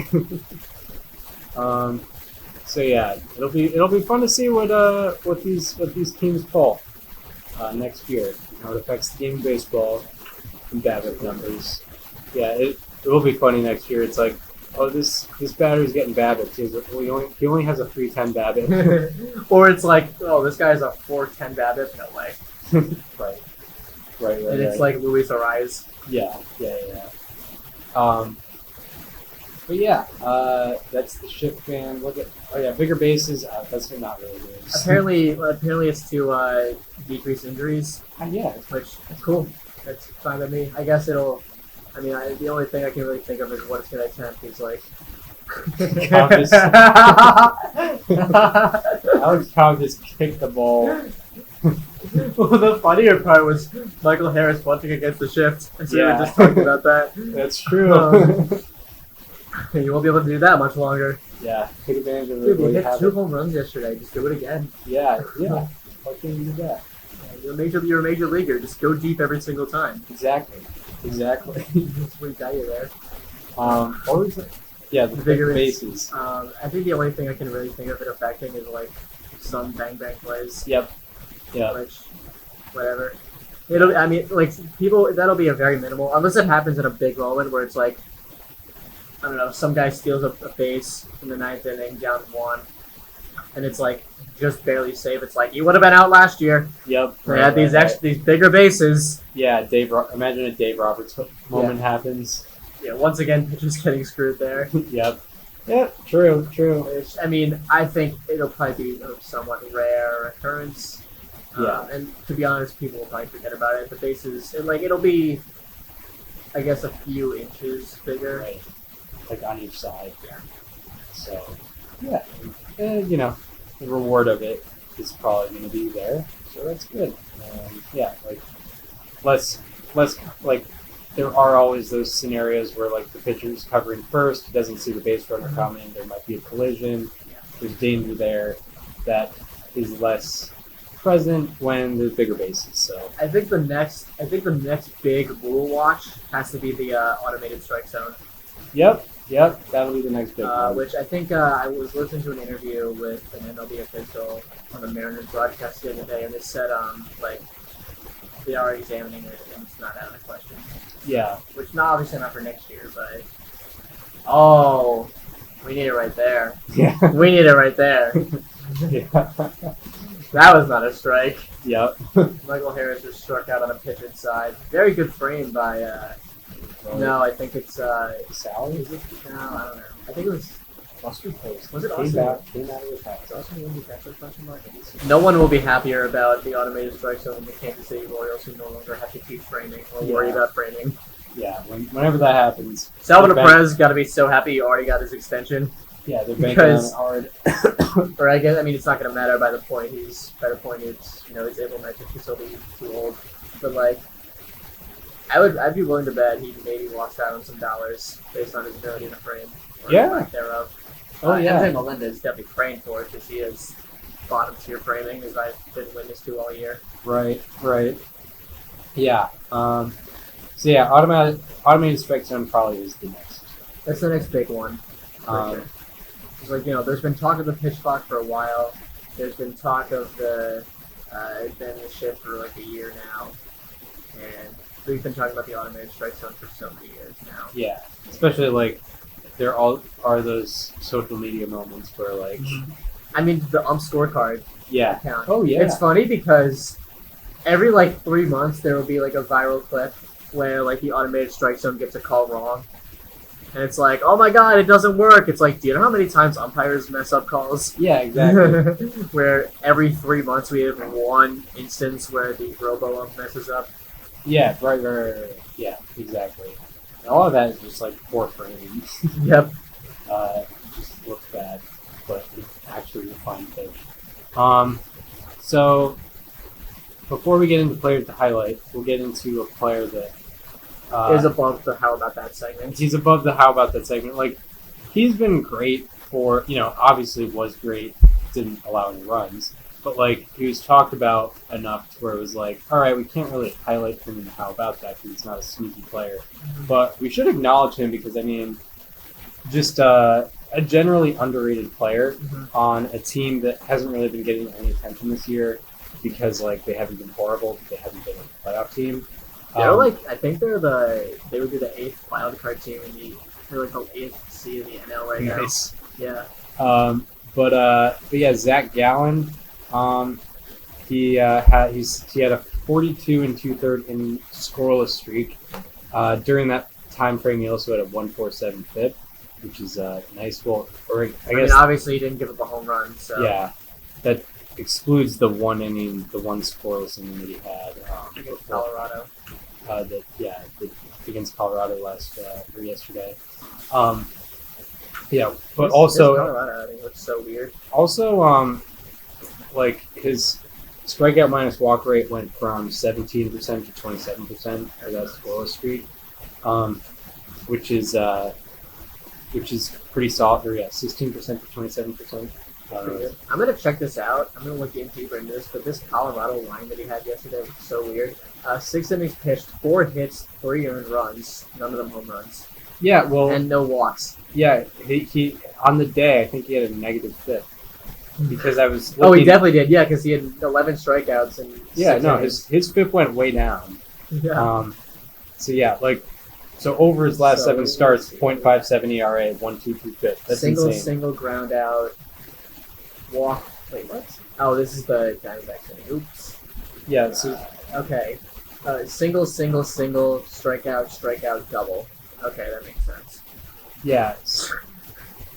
D: So yeah, it'll be fun to see what these teams pull next year. How it affects the game of baseball and BABIP numbers. Yeah, it will be funny next year. It's like, oh, this batter's getting BABIP. He only has a 310 BABIP.
B: Or it's like, oh, this guy has a 410 BABIP. No way.
D: Right.
B: And it's like Luis Ariz.
D: Yeah. But yeah, that's the shift fan. Bigger bases. That's not really good.
B: Apparently, it's to decrease injuries.
D: Yeah,
B: which is cool. That's fine with me. I guess it'll. I mean, the only thing I can really think of is what it's going to attempt is like.
D: Alex Cobb just kicked the ball.
B: Well, the funnier part was Michael Harris bunting against the shift. So we were just talking about that.
D: That's true.
B: You won't be able to do that much longer.
D: Yeah, take advantage of it.
B: Dude, you hit 2 home runs yesterday. Just do it again.
D: Yeah. Why can't you do that?
B: You're a major leaguer. Just go deep every single time.
D: Exactly.
B: That's what got you there.
D: What was it? Yeah, the bigger bases.
B: I think the only thing I can really think of it affecting is like some bang plays.
D: Yep. Yeah.
B: Which, whatever. That'll be a very minimal, unless it happens in a big moment where it's like, I don't know, some guy steals a base in the ninth inning, down 1, and it's like just barely safe. It's like, you would have been out last year.
D: Yep.
B: They had these bigger bases.
D: Yeah, imagine a Dave Roberts moment happens.
B: Yeah, once again, pitchers getting screwed there.
D: Yep. Yeah, true.
B: Which, I mean, I think it'll probably be a somewhat rare occurrence.
D: Yeah.
B: And to be honest, people will probably forget about it. The bases, it'll be, I guess, a few inches bigger.
D: Right. Like on each side.
B: Yeah.
D: So, yeah. The reward of it is probably going to be there. So that's good. Yeah, less, there are always those scenarios where, like, the pitcher's covering first, doesn't see the base runner coming, there might be a collision, there's danger there that is less present when there's bigger bases. So
B: I think the next big rule watch has to be the automated strike zone.
D: Yep, that'll be the next big one.
B: Which I think I was listening to an interview with an MLB official on the Mariners broadcast the other day, and they said they are examining it and it's not out of the question.
D: Yeah.
B: Which obviously not for next year, but we need it right there.
D: Yeah.
B: We need it right there.
D: Yeah.
B: That was not a strike.
D: Yep.
B: Michael Harris was struck out on a pitch inside. Very good frame by. No, I think it's
D: Sally.
B: Is it? No, I don't know. I think it was
D: Mustard Post.
B: Was it
D: Came
B: Austin?
D: out of the pack.
B: No one will be happier about the automated strike zone than the Kansas City Royals, who no longer have to keep framing or worry about framing.
D: Yeah, whenever that happens.
B: Salvador Perez got to be so happy he already got his extension.
D: Yeah, they're banking on it hard.
B: Or I guess, it's not going to matter by the point it's his implementation because he'll be too old. But like, I'd be willing to bet he maybe lost out on some dollars based on his ability to frame. Or lack thereof. MJ Melendez definitely praying for it because he has bottom tier framing, as I've been witness to all year.
D: Right. Yeah. So yeah, automated strike zone probably is the next.
B: That's the next big one. For sure. There's been talk of the pitch clock for a while. There's been talk of it's been the shift for like a year now, and we've been talking about the automated strike zone for so many years now.
D: Yeah, especially there are those social media moments where
B: the scorecard.
D: Yeah.
B: Account.
D: Oh yeah.
B: It's funny because every 3 months there will be a viral clip where the automated strike zone gets a call wrong. And it's like, oh my god, it doesn't work. It's like, do you know how many times umpires mess up calls?
D: Yeah, exactly.
B: Where every 3 months we have one instance where the robo-ump messes up.
D: Yeah, right. Yeah, exactly. And all of that is just poor framing.
B: Yep.
D: It just looks bad, but it's actually a fine pitch. So, before we get into players to highlight, we'll get into a player that
B: is above the how about that segment.
D: He's above the how about that segment. He's been great for, obviously was great, didn't allow any runs, but he was talked about enough to where it was all right, we can't really highlight him in the how about that because he's not a sneaky player. Mm-hmm. But we should acknowledge him because, just a generally underrated player on a team that hasn't really been getting any attention this year because, they haven't been horrible, they haven't been a playoff team.
B: They're I think they would be the 8th wildcard team they're the 8th seed in the NL right now.
D: Nice.
B: Yeah.
D: But yeah, Zac Gallen, he had a 42 and 2/3 inning scoreless streak. During that time frame, he also had a 1.47 FIP, which is nice. Well, or I guess
B: obviously he didn't give up a home run. So
D: yeah, that excludes the one scoreless inning that he had
B: against Colorado.
D: Against Colorado yesterday. Yeah, but also
B: Colorado, I think looks so weird.
D: Also, his strikeout minus walk rate went from 17% to 27% for that scoreless streak, which is pretty solid. Or 16% to 27%.
B: Pretty good. I'm gonna check this out. I'm gonna look in deeper into this, but this Colorado line that he had yesterday was so weird. 6 innings pitched, 4 hits, 3 earned runs, none of them home runs,
D: Yeah, well,
B: and no walks.
D: yeah, he on the day I think he had a negative FIP because I was.
B: Oh, he definitely did. Yeah, because he had 11 strikeouts and
D: Yeah,
B: 6
D: no,
B: innings.
D: his FIP went way down.
B: Yeah.
D: So yeah, so over his last
B: So,
D: 7 starts, 0.57 ERA, 1.22 FIP. That's insane.
B: Single ground out, walk. Wait, what? Oh, this is the Diamondbacks inning. Oops.
D: Yeah, so
B: Okay. Single, strikeout, double. Okay, that makes sense.
D: yeah,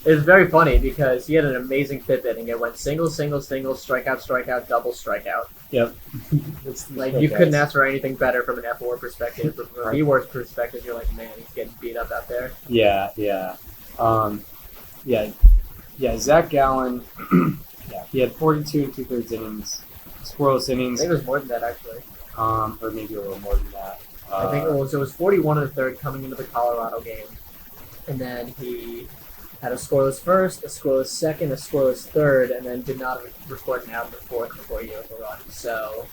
B: It was very funny because he had an amazing fifth inning. It went single, strikeout, double, strikeout.
D: yep.
B: Like, you couldn't ask for anything better from an F4 perspective. But from a V-Wars perspective, you're like, man, he's getting beat up out there.
D: Yeah. Zac Gallen. Yeah, he had 42 and 2/3 innings, scoreless
B: I
D: innings,
B: think it was more than that, actually.
D: or maybe a little more than that.
B: I think it was 41 and a third coming into the Colorado game. And then he had a scoreless first, a scoreless second, a scoreless third, and then did not record an out in the fourth before he gave up a run. So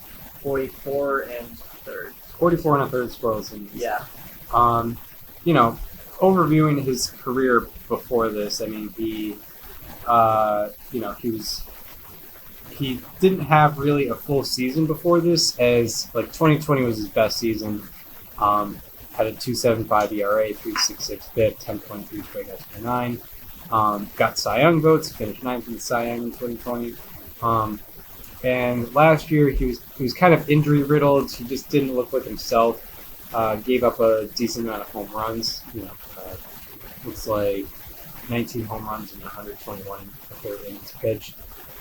B: 44 and third.
D: 44 and a third scoreless innings.
B: Yeah.
D: Overviewing his career before this, I mean, he didn't have really a full season before this, as like 2020 was his best season. Had a 2.75 ERA, 3.66 FIP, 10.3 strikeouts per 9. Got Cy Young votes, finished 9th in the Cy Young in 2020. And last year he was kind of injury riddled. He just didn't look like himself. Gave up a decent amount of home runs. Looks like 19 home runs and 121 third innings pitched,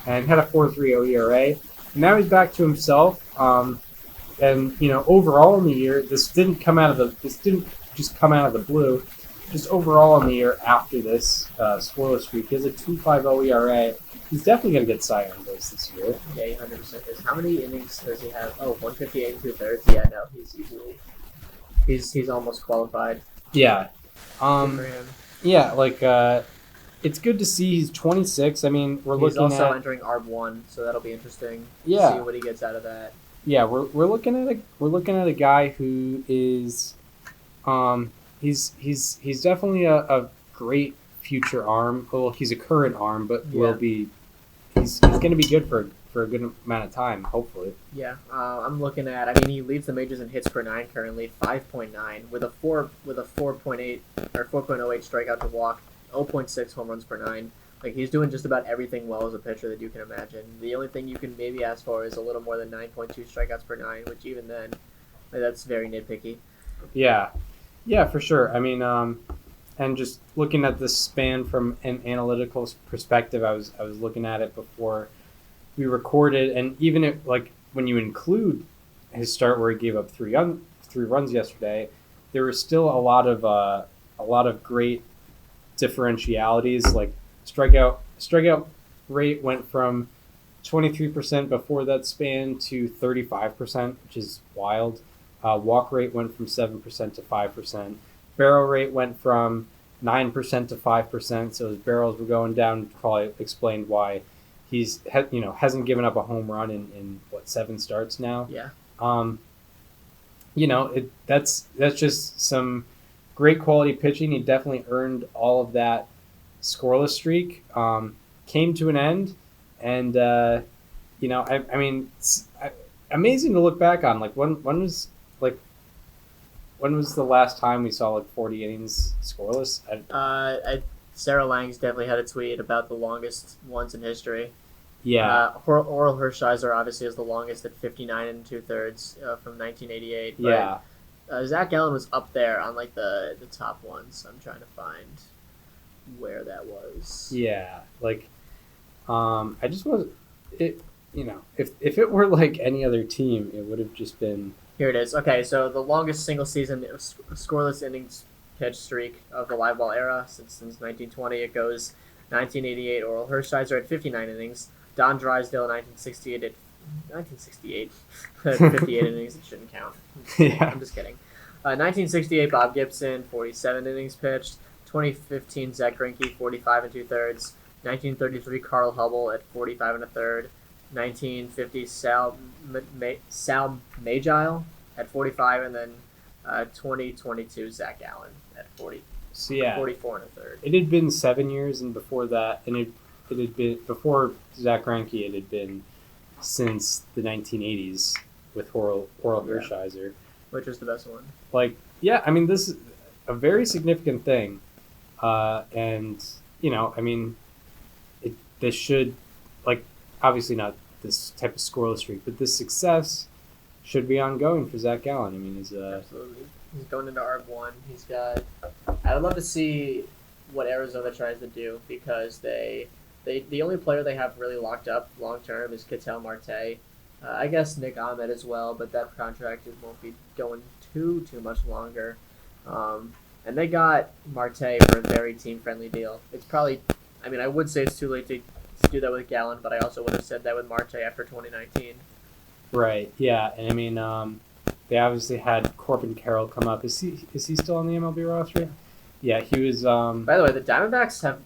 D: and had a 4.30 ERA. And now he's back to himself. And overall in the year, this didn't just come out of the blue. Just overall in the year after this scoreless streak, he has a 2.50 ERA. He's definitely going to get Cy Young votes this year.
B: Yeah, he 100% is. How many innings does he have? Oh, 158 and 2/3. Yeah, no, he's easily. He's almost qualified.
D: Yeah.
B: Good for him.
D: Yeah, it's good to see he's 26. I mean,
B: He's also entering ARB1, so that'll be interesting.
D: Yeah.
B: See what he gets out of that.
D: Yeah, we're looking at a guy who is, he's definitely a great future arm. Well, he's a current arm, but he's going to be good for a good amount of time, hopefully.
B: Yeah, I'm looking at. I mean, he leads the majors in hits per 9 currently, 5.9 with a 4.8 or 4.08 strikeout to walk, 0.6 home runs per 9. Like, he's doing just about everything well as a pitcher that you can imagine. The only thing you can maybe ask for is a little more than 9.2 strikeouts per 9, which even then, that's very nitpicky.
D: Yeah, for sure. I mean, and just looking at this span from an analytical perspective, I was looking at it before we recorded, and even if, like, when you include his start where he gave up three runs yesterday, there was still a lot of great differentialities. Like strikeout rate went from 23% before that span to 35%, which is wild. Walk rate went from 7% to 5%. Barrel rate went from 9% to 5%. So his barrels were going down. Probably explained why he's hasn't given up a home run in 7 starts now.
B: Yeah.
D: That's just some great quality pitching. He definitely earned all of that scoreless streak. Came to an end, and I mean, it's amazing to look back on. Like when was the last time we saw 40 innings scoreless?
B: Sarah Lang's definitely had a tweet about the longest ones in history.
D: Yeah.
B: Oral Hershiser obviously is the longest at 59 and 2/3 from 1988. But,
D: Yeah.
B: Zac Gallen was up there on the top ones. I'm trying to find where that was.
D: Yeah. I just was it. If it were like any other team, it would have just been.
B: Here it is. Okay, so the longest single season scoreless innings pitch streak of the live ball era since 1920. It goes 1988. Oral Hershiser at 59 innings. Don Drysdale 1968 at 58 innings. It shouldn't count.
D: Yeah.
B: I'm just kidding. 1968 Bob Gibson 47 innings pitched. 2015 Zach Greinke 45 and 2/3. 1933 Carl Hubble at 45 1/3. 1950 Sal Magile at 45, and then 2022 Zac Gallen at 40.
D: So yeah,
B: 44 1/3.
D: it had been 7 years, and before that, and it had been before Zach Greinke. It had been since the 1980s with Oral Hershiser.
B: Which is the best one?
D: Like, yeah, I mean, this is a very significant thing, and I mean, this should, like, obviously not this type of scoreless streak, but this success should be ongoing for Zac Gallen. I mean,
B: Absolutely. He's going into ARB1. He's got. I would love to see what Arizona tries to do, because the only player they have really locked up long term is Ketel Marte. I guess Nick Ahmed as well, but that contract won't be going too much longer. And they got Marte for a very team friendly deal. It's probably. I mean, I would say it's too late to do that with Gallen, but I also would have said that with Marte after 2019.
D: right, yeah, and I mean, they obviously had Corbin Carroll come up. Is he still on the MLB roster? Yeah, he was.
B: By the way, the Diamondbacks have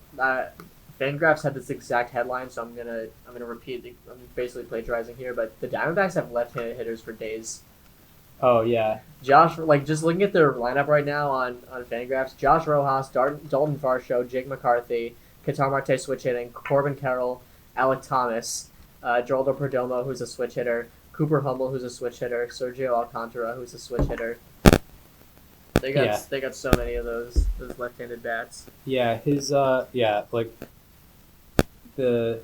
B: Fangraphs had this exact headline, so I'm gonna repeat. I'm basically plagiarizing here, but the Diamondbacks have left-handed hitters for days.
D: Oh yeah,
B: Josh, like just looking at their lineup right now on Fangraphs, Josh Rojas, Dalton Varsho, Jake McCarthy, Ketel Marte switch hitting, Corbin Carroll, Alec Thomas, Geraldo Perdomo, who's a switch hitter, Cooper Hummel, who's a switch hitter, Sergio Alcantara, who's a switch hitter. They got so many of those left-handed bats.
D: yeah, his like the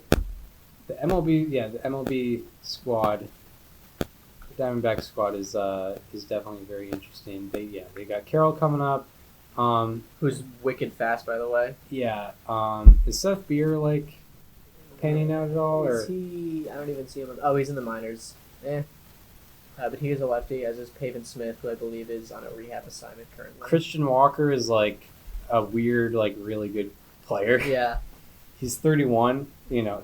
D: MLB squad, the Diamondback squad is definitely very interesting. They got Carroll coming up.
B: Who's wicked fast, by the way.
D: Yeah. Is Seth Beer like panning out at all, or
B: Is he? I don't even see him. Oh, he's in the minors. But he is a lefty, as is Pavin Smith, who I believe is on a rehab assignment currently.
D: Christian Walker is like a weird, like really good player.
B: Yeah.
D: He's 31,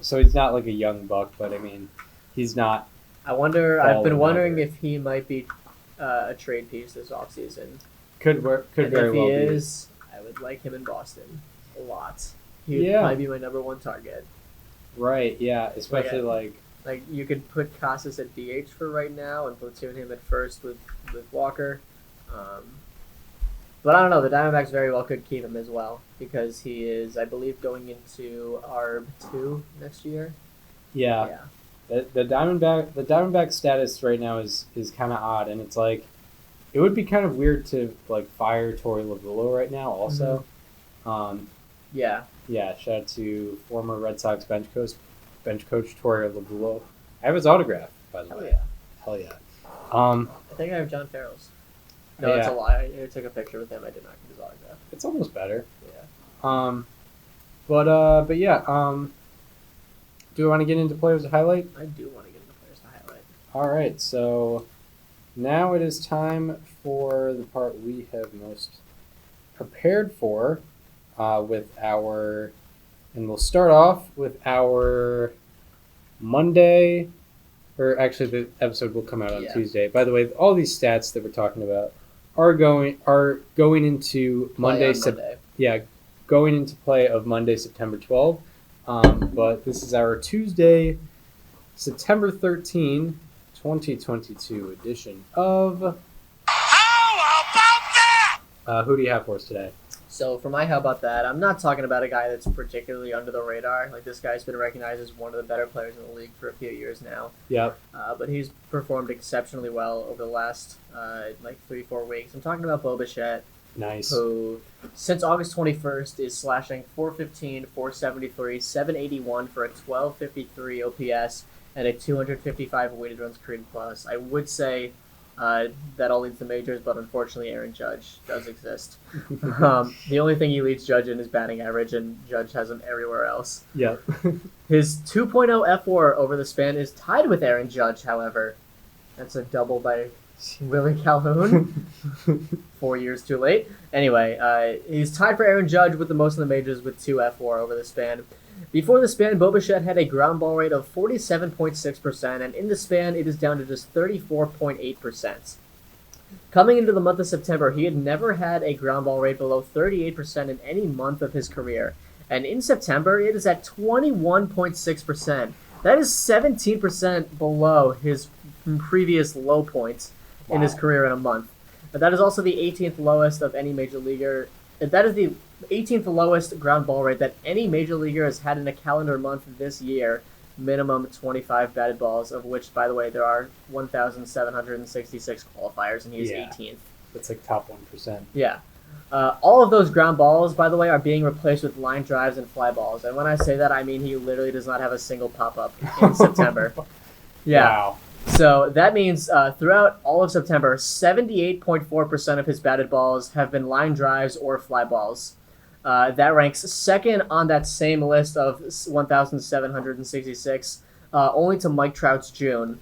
D: so he's not like a young buck, but I mean, he's not.
B: I've been wondering
D: over.
B: if he might be a trade piece this offseason.
D: Could
B: And
D: very
B: if
D: well
B: he
D: be.
B: is, I would like him in Boston a lot. He would
D: Yeah.
B: probably be my number one target.
D: Right, yeah, especially like
B: Like, you could put Casas at DH for right now and platoon him at first with Walker. But I don't know. The Diamondbacks very well could keep him as well, because he is, I believe, going into ARB2 next year.
D: yeah. The Diamondback status right now is kind of odd, and it's like it would be kind of weird to like fire Torey Lovullo right now. Also,
B: Yeah.
D: yeah. Shout out to former Red Sox bench coach Torey Lovullo. I have his autograph, by the
B: Hell
D: way.
B: yeah.
D: Hell yeah.
B: I think I have John Farrell's. No,
D: Yeah.
B: it's a lie. I took a picture with him. I did not get his autograph.
D: It's almost better.
B: Yeah.
D: But yeah. Do we want to get into players to highlight?
B: I do want to get into players to highlight.
D: All right, so now it is time for the part we have most prepared for, and we'll start off with our Monday, or actually the episode will come out on Tuesday. By the way, all these stats that we're talking about are going into Monday. Going into play of Monday, September 12th. But this is our Tuesday, September 13, 2022 edition of
E: How about that?
D: Who do you have for us today?
B: So for my How About That, I'm not talking about a guy that's particularly under the radar. Like, this guy's been recognized as one of the better players in the league for a few years now.
D: Yep.
B: But he's performed exceptionally well over the last 3-4 weeks. I'm talking about Bo Bichette,
D: Nice.
B: who since August 21st is slashing 415, 473, 781 for a 1253 OPS and a 255 weighted runs created plus. I would say that all leads to majors, but unfortunately Aaron Judge does exist. The only thing he leads Judge in is batting average, and Judge has him everywhere else.
D: Yep.
B: His 2.0 F4 over the span is tied with Aaron Judge, however. That's a double by Willie Calhoun. 4 years too late. Anyway, he's tied for Aaron Judge with the most in the majors with 2 F4 over the span. Before the span, Bo Bichette had a ground ball rate of 47.6%, and in the span, it is down to just 34.8%. Coming into the month of September, he had never had a ground ball rate below 38% in any month of his career. And in September, it is at 21.6%. That is 17% below his previous low points in his career in a month. But that is also the 18th lowest of any major leaguer. That is the 18th lowest ground ball rate that any major leaguer has had in a calendar month this year. Minimum 25 batted balls, of which, by the way, there are 1,766 qualifiers, and he is 18th.
D: That's like top 1%.
B: Yeah. All of those ground balls, by the way, are being replaced with line drives and fly balls. And when I say that, I mean he literally does not have a single pop-up in September. Yeah. Wow. So that means throughout all of September, 78.4% of his batted balls have been line drives or fly balls. That ranks second on that same list of 1,766, only to Mike Trout's June.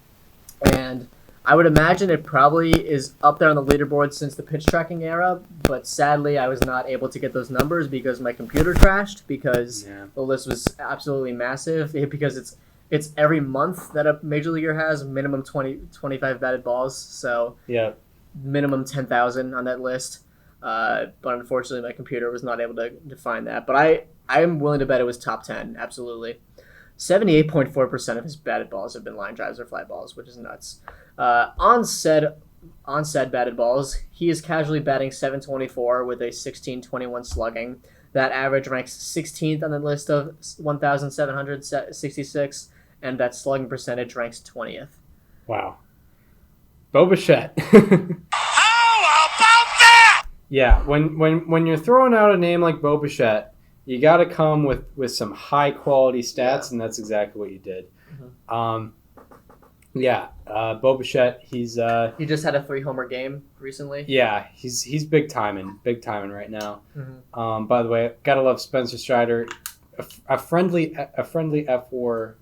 B: And I would imagine it probably is up there on the leaderboard since the pitch tracking era, but sadly I was not able to get those numbers because my computer crashed because the list was absolutely massive, because it's every month that a major leaguer has minimum 25 batted balls, so minimum 10,000 on that list. But unfortunately my computer was not able to find that. But I am willing to bet it was top 10, absolutely. 78.4% of his batted balls have been line drives or fly balls, which is nuts. On said batted balls, he is casually batting .724 with a 1621 slugging. That average ranks 16th on the list of 1,766, and that slugging percentage ranks 20th.
D: Wow. Bo Bichette.
E: How about that?
D: Yeah, when you're throwing out a name like Bo Bichette, you got to come with some high quality stats, and that's exactly what you did. Mm-hmm. Bo Bichette, he
B: just had a 3-homer game recently.
D: Yeah, he's big timing right now. Mm-hmm. By the way, gotta love Spencer Strider, a friendly F4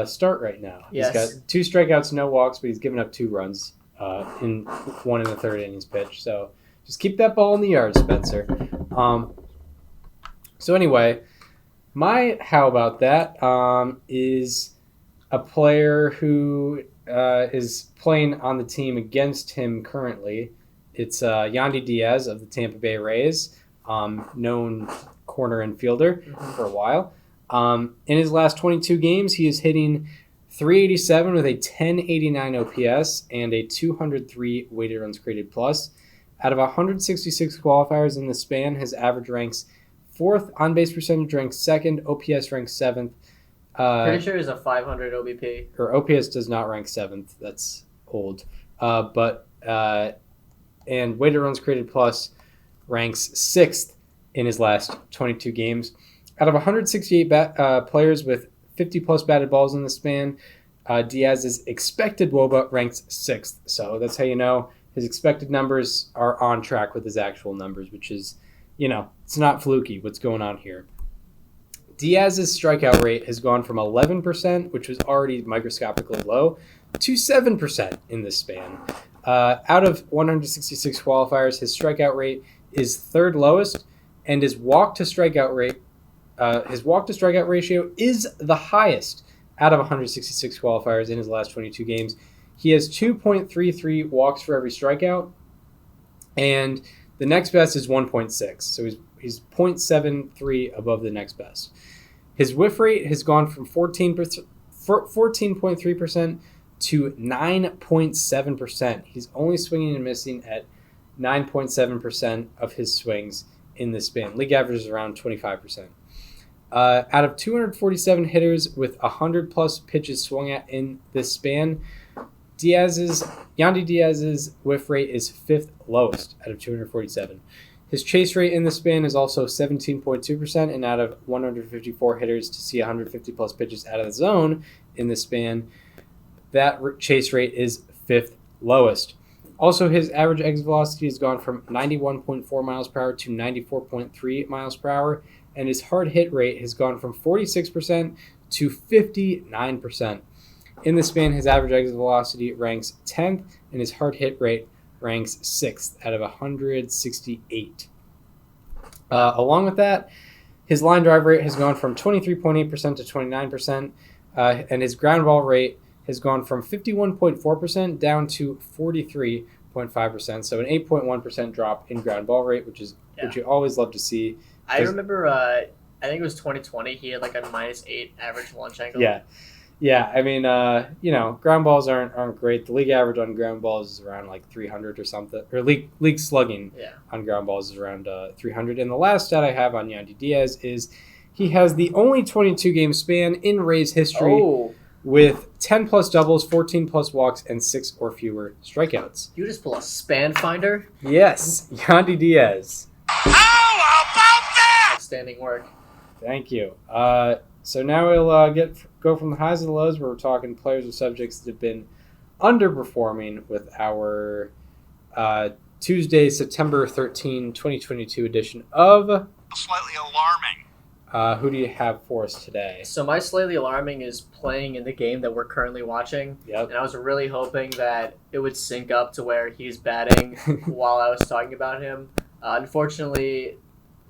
D: start right now. Yes. He's got 2 strikeouts, no walks, but he's given up 2 runs in 1 in the 3rd innings pitch. So just keep that ball in the yard, Spencer. So anyway, my how about that is a player who is playing on the team against him currently. It's Yandy Diaz of the Tampa Bay Rays, known corner infielder for a while. In his last 22 games, he is hitting .387 with a 1089 OPS and a 203 weighted runs created plus. Out of 166 qualifiers in the span, his average ranks 4th, on-base percentage ranks 2nd, OPS ranks 7th.
B: Pretty sure he's a 500 OBP.
D: Or OPS does not rank 7th. That's old. And weighted runs created plus ranks 6th in his last 22 games. Out of 168 players with 50-plus batted balls in the span, Diaz's expected WOBA ranks 6th. So that's how you know his expected numbers are on track with his actual numbers, which is, it's not fluky what's going on here. Diaz's strikeout rate has gone from 11%, which was already microscopically low, to 7% in this span. Out of 166 qualifiers, his strikeout rate is 3rd lowest, and his walk to strikeout ratio is the highest out of 166 qualifiers in his last 22 games. He has 2.33 walks for every strikeout, and the next best is 1.6. So he's 0.73 above the next best. His whiff rate has gone from 14.3% to 9.7%. He's only swinging and missing at 9.7% of his swings in this span. League average is around 25%. Out of 247 hitters with 100-plus pitches swung at in this span, Yandy Diaz's whiff rate is 5th lowest out of 247. His chase rate in the span is also 17.2%, and out of 154 hitters to see 150-plus pitches out of the zone in the span, that chase rate is 5th lowest. Also, his average exit velocity has gone from 91.4 miles per hour to 94.3 miles per hour, and his hard hit rate has gone from 46% to 59%. In the span, his average exit velocity ranks 10th, and his hard hit rate ranks 6th out of 168. Along with that, his line drive rate has gone from 23.8% to 29%, and his ground ball rate has gone from 51.4% down to 43.5%. So an 8.1% drop in ground ball rate, which you always love to see.
B: I remember I think it was 2020. He had like a -8 average launch angle.
D: Yeah. I mean, ground balls aren't great. The league average on ground balls is around like 300 or something, or league slugging on ground balls is around 300. And the last stat I have on Yandy Diaz is he has the only 22 game span in Rays history with 10 plus doubles, 14 plus walks, and 6 or fewer strikeouts.
B: You just pull a span finder.
D: Yes, Yandy Diaz.
E: How about that?
B: Outstanding work.
D: Thank you. So now we'll go from the highs to the lows, where we're talking players or subjects that have been underperforming with our Tuesday, September 13, 2022 edition of
E: Slightly alarming.
D: Who do you have for us today?
B: So my slightly alarming is playing in the game that we're currently watching.
D: Yep.
B: And I was really hoping that it would sync up to where he's batting while I was talking about him. Unfortunately,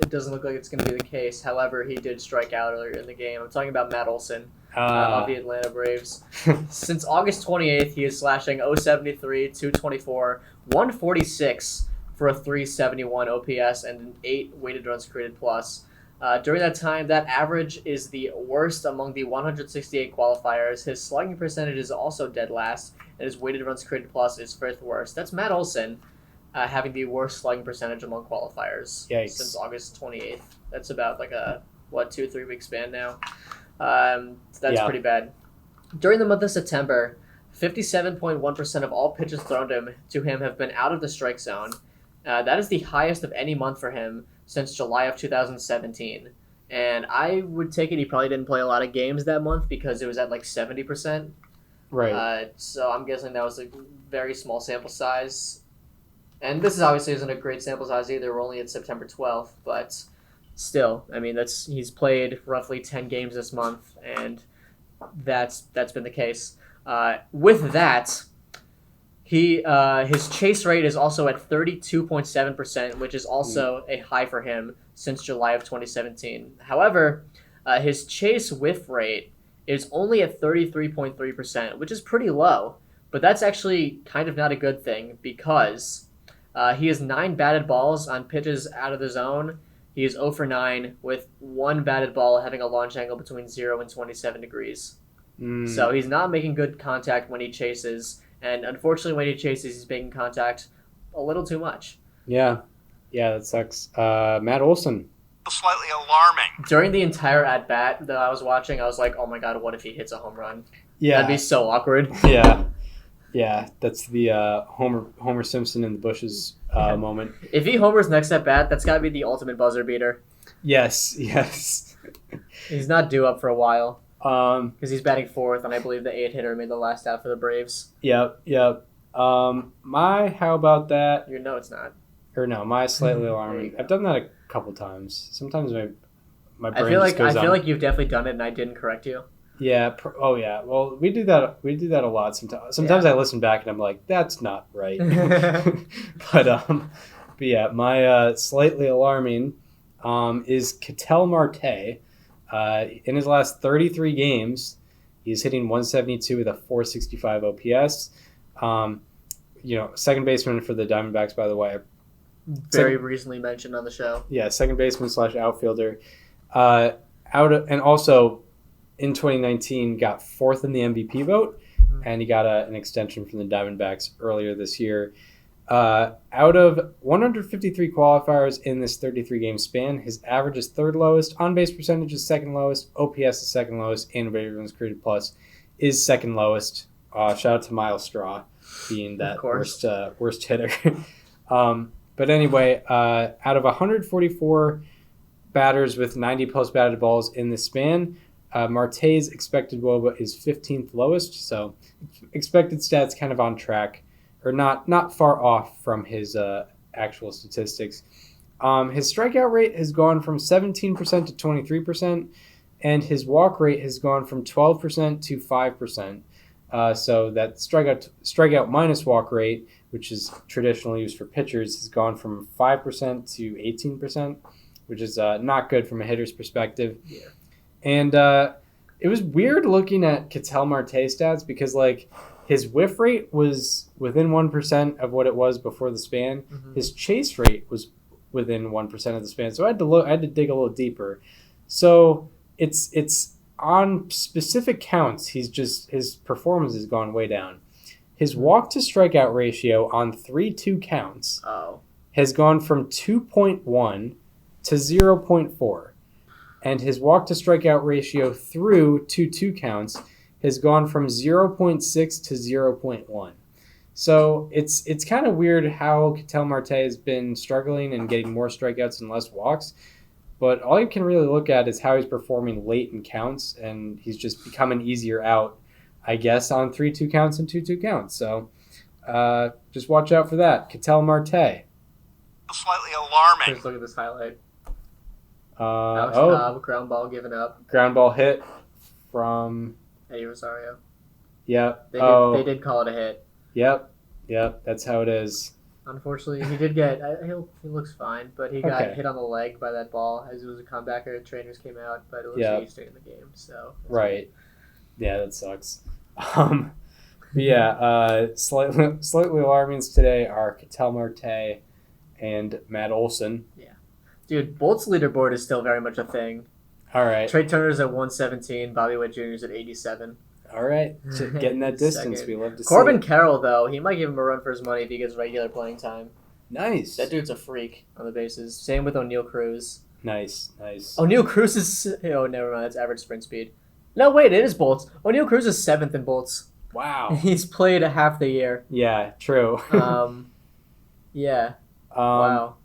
B: it doesn't look like it's going to be the case. However, he did strike out earlier in the game. I'm talking about Matt Olson of the Atlanta Braves. Since August 28th, he is slashing 073, 224, 146 for a 371 OPS and an 8 weighted runs created plus. During that time, that average is the worst among the 168 qualifiers. His slugging percentage is also dead last, and his weighted runs created plus is 5th worst. That's Matt Olson having the worst slugging percentage among qualifiers since August 28th. That's about like a, 2-3 week span now. That's pretty bad. During the month of September, 57.1% of all pitches thrown to him have been out of the strike zone. That is the highest of any month for him since July of 2017. And I would take it he probably didn't play a lot of games that month because it was at like 70%.
D: Right.
B: So I'm guessing that was a very small sample size. And this obviously isn't a great sample size either. We're only at September 12th, but still, I mean, he's played roughly 10 games this month, and that's been the case. With that, his chase rate is also at 32.7%, which is also a high for him since July of 2017. However, his chase whiff rate is only at 33.3%, which is pretty low. But that's actually kind of not a good thing because he has 9 batted balls on pitches out of the zone. He is 0 for 9 with 1 batted ball having a launch angle between 0 and 27 degrees. So he's not making good contact when he chases. And unfortunately, when he chases, he's making contact a little too much.
D: Yeah, that sucks. Matt Olson.
E: Slightly alarming.
B: During the entire at-bat that I was watching, I was like, oh my god, what if he hits a home run?
D: Yeah.
B: That'd be so awkward.
D: Yeah, that's the Homer Simpson in the bushes moment.
B: If he homers next at-bat, that's got to be the ultimate buzzer beater.
D: Yes.
B: He's not due up for a while. Because he's batting 4th, and I believe the 8-hitter made the last out for the Braves.
D: Yep. How about that?
B: No, it's not.
D: Or no, my slightly alarming. I've done that a couple times. Sometimes my brain
B: I
D: just goes
B: feel like you've definitely done it, and I didn't correct you.
D: Yeah. Yeah. Well, we do that. We do that a lot sometimes. Sometimes I listen back and I'm like, that's not right. But yeah, my slightly alarming is Ketel Marte. In his last 33 games, he's hitting 172 with a 465 OPS. Second baseman for the Diamondbacks, by the way.
B: Very recently mentioned on the show.
D: Yeah, second baseman / outfielder. And also in 2019 got 4th in the MVP vote, and he got an extension from the Diamondbacks earlier this year. Out of 153 qualifiers in this 33-game span, his average is 3rd lowest, on-base percentage is 2nd lowest, OPS is 2nd lowest, and weighted runs created plus is 2nd lowest. Shout out to Miles Straw being that worst hitter. But anyway, out of 144 batters with 90-plus batted balls in this span, Marte's expected WOBA is 15th lowest, so expected stats kind of on track. Or not far off from his actual statistics. His strikeout rate has gone from 17% to 23%, and his walk rate has gone from 12% to 5%. So that strikeout minus walk rate, which is traditionally used for pitchers, has gone from 5% to 18%, which is not good from a hitter's perspective.
B: Yeah.
D: And it was weird looking at Ketel Marte stats because, his whiff rate was within 1% of what it was before the span. Mm-hmm. His chase rate was within 1% of the span. So I had to dig a little deeper. So it's on specific counts. His performance has gone way down. His walk to strikeout ratio on 3-2 counts has gone from 2.1 to 0.4. And his walk to strikeout ratio through 2-2 counts has gone from 0.6 to 0.1. So it's kind of weird how Ketel Marte has been struggling and getting more strikeouts and less walks. But all you can really look at is how he's performing late in counts, and he's just becoming easier out, I guess, on 3-2 counts and 2-2 counts. So just watch out for that. Ketel Marte.
E: Slightly alarming.
B: Just look at this highlight.
D: Alex
B: Cobb, ground ball given up.
D: Ground ball hit from
B: Eddie Rosario.
D: Yep.
B: They did call it a hit.
D: Yep. That's how it is.
B: Unfortunately, he did get. He looks fine, but he got hit on the leg by that ball as it was a comebacker. Trainers came out, but it looks like he stayed in the game. So
D: right. Yeah, that sucks. Slightly alarming today are Ketel Marte and Matt Olson.
B: Yeah. Dude, Bolt's leaderboard is still very much a thing.
D: All right.
B: Trey Turner's at 117. Bobby Witt Jr.'s at 87.
D: All right. Getting that distance, we love to see.
B: Corbin Carroll, though, he might give him a run for his money if he gets regular playing time.
D: Nice.
B: That dude's a freak on the bases. Same with O'Neal Cruz.
D: Nice.
B: O'Neal Cruz is... Oh, never mind. That's average sprint speed. No, wait, it is Bolts. O'Neal Cruz is 7th in Bolts.
D: Wow.
B: He's played a half the year.
D: Yeah, true.
B: Yeah. Wow.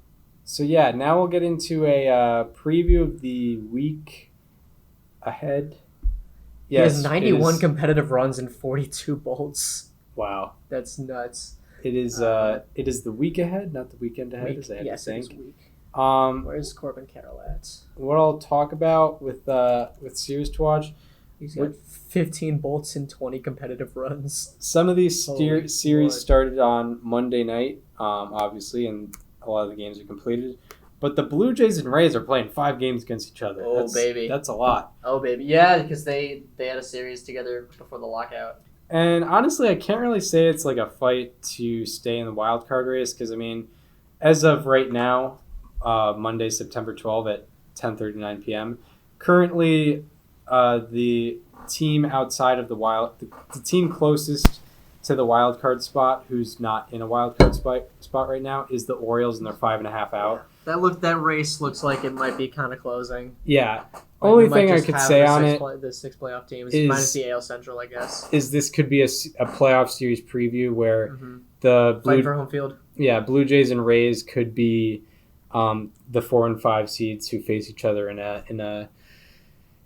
D: So, yeah, now we'll get into a preview of the week ahead.
B: Yes, he has 91 competitive runs and 42 bolts.
D: Wow.
B: That's nuts.
D: It is the week ahead, not the weekend ahead, as I had to think.
B: It is week. Where's Corbin Carroll at?
D: What I'll talk about with series to watch,
B: he's got 15 bolts and 20 competitive runs.
D: Some of these series started on Monday night, obviously, and a lot of the games are completed. But the Blue Jays and Rays are playing 5 games against each other.
B: Baby.
D: That's a lot.
B: Oh, baby. Yeah, because they had a series together before the lockout.
D: And honestly, I can't really say it's like a fight to stay in the wild card race because, I mean, as of right now, Monday, September 12th at 10:39 p.m., currently the team outside of the team closest to the wild card spot, who's not in a wild card spot right now, is the Orioles, and they're 5.5 out.
B: That race looks like it might be kind of closing.
D: Yeah. Only thing I could say on it,
B: the 6 playoff teams,
D: is,
B: minus the AL Central, I guess,
D: is this could be a playoff series preview where
B: the fight for home field.
D: Yeah, Blue Jays and Rays could be the 4 and 5 seeds who face each other in a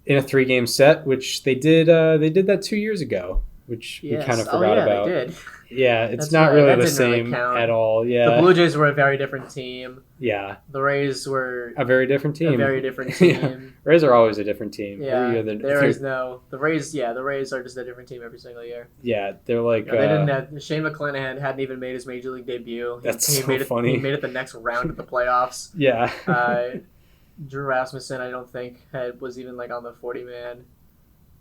D: 3-game set, which they did that 2 years ago, which we kind of forgot about.
B: They did.
D: Yeah, it's not really the same at all. Yeah,
B: the Blue Jays were a very different team.
D: Yeah,
B: the Rays were
D: a very different team.
B: Yeah.
D: Rays are always a different team.
B: Yeah, the Rays. Yeah, the Rays are just a different team every single year.
D: Yeah, they're like
B: they didn't have Shane McClanahan hadn't even made his major league debut.
D: That's funny.
B: He made it the next round of the playoffs.
D: Yeah.
B: Drew Rasmussen, I don't think was even like on the 40-man.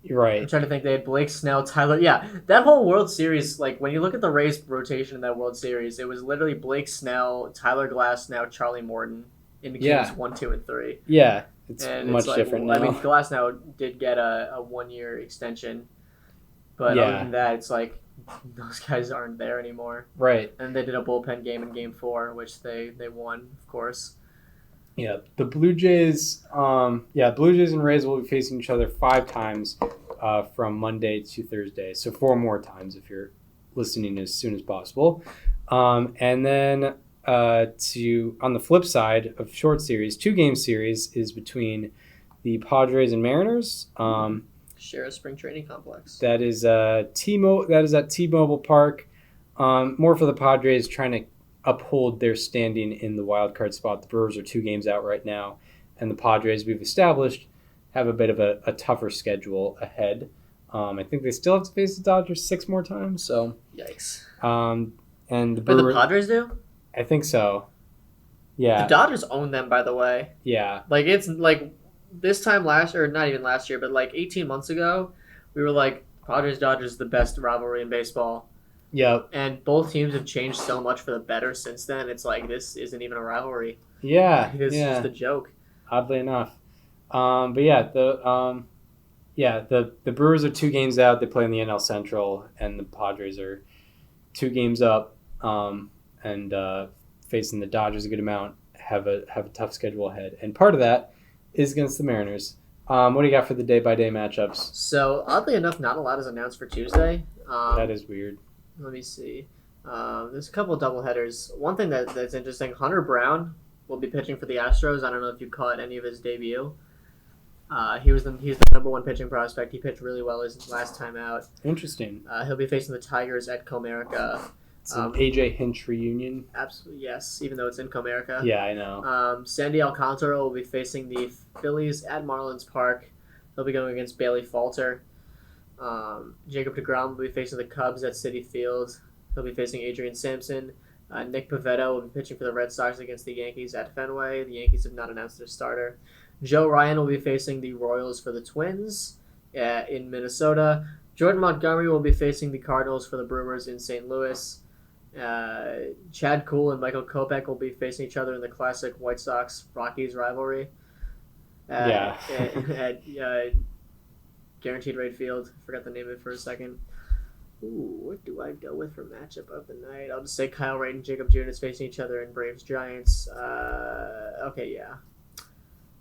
D: You're right.
B: I'm trying to think. They had Blake Snell, Tyler. Yeah, that whole World Series, like when you look at the Rays rotation in that World Series, it was literally Blake Snell, Tyler Glasnow, Charlie Morton in the games 1, 2, and 3.
D: Yeah, it's much different now.
B: I mean, Glasnow did get a 1-year extension, but other than that, it's like those guys aren't there anymore.
D: Right.
B: And they did a bullpen game in Game 4, which they won, of course.
D: Yeah, the Blue Jays. Blue Jays and Rays will be facing each other 5 times from Monday to Thursday. So 4 more times if you're listening as soon as possible. And then on the flip side of short series, 2-game series is between the Padres and Mariners.
B: Share a spring training complex.
D: That is at T-Mobile Park. More for the Padres trying to uphold their standing in the wild card spot. The Brewers are 2 games out right now, and the Padres, we've established, have a bit of a tougher schedule ahead. I think they still have to face the Dodgers 6 more times. So
B: yikes.
D: And the
B: Padres do?
D: I think so. Yeah.
B: The Dodgers own them, by the way.
D: Yeah.
B: Like it's like this time last year, not even last year, but like 18 months ago, we were like Padres Dodgers the best rivalry in baseball.
D: Yep.
B: And both teams have changed so much for the better since then. It's like this isn't even a rivalry.
D: Yeah.
B: It's just a joke.
D: Oddly enough. But yeah, the Brewers are 2 games out. They play in the NL Central, and the Padres are 2 games up, and facing the Dodgers a good amount. Have a tough schedule ahead, and part of that is against the Mariners. What do you got for the day-by-day matchups?
B: So oddly enough, not a lot is announced for Tuesday.
D: That is weird.
B: Let me see. There's a couple of doubleheaders. One thing that's interesting: Hunter Brown will be pitching for the Astros. I don't know if you caught any of his debut. He's the number 1 pitching prospect. He pitched really well his last time out.
D: Interesting.
B: He'll be facing the Tigers at Comerica.
D: It's an AJ Hinch reunion.
B: Absolutely, yes, even though it's in Comerica.
D: Yeah, I know.
B: Sandy Alcantara will be facing the Phillies at Marlins Park. He'll be going against Bailey Falter. Jacob deGrom will be facing the Cubs at Citi Field. He'll be facing Adrian Sampson. Nick Pivetta will be pitching for the Red Sox against the Yankees at Fenway. The Yankees have not announced their starter. Joe Ryan will be facing the Royals for the Twins in Minnesota. Jordan Montgomery will be facing the Cardinals for the Brewers in St. Louis. Chad Kuhl and Michael Kopech will be facing each other in the classic White Sox-Rockies rivalry. At Guaranteed Rate Field. Forgot the name of it for a second. Ooh, what do I go with for matchup of the night? I'll just say Kyle Wright and Jacob Junis facing each other in Braves-Giants.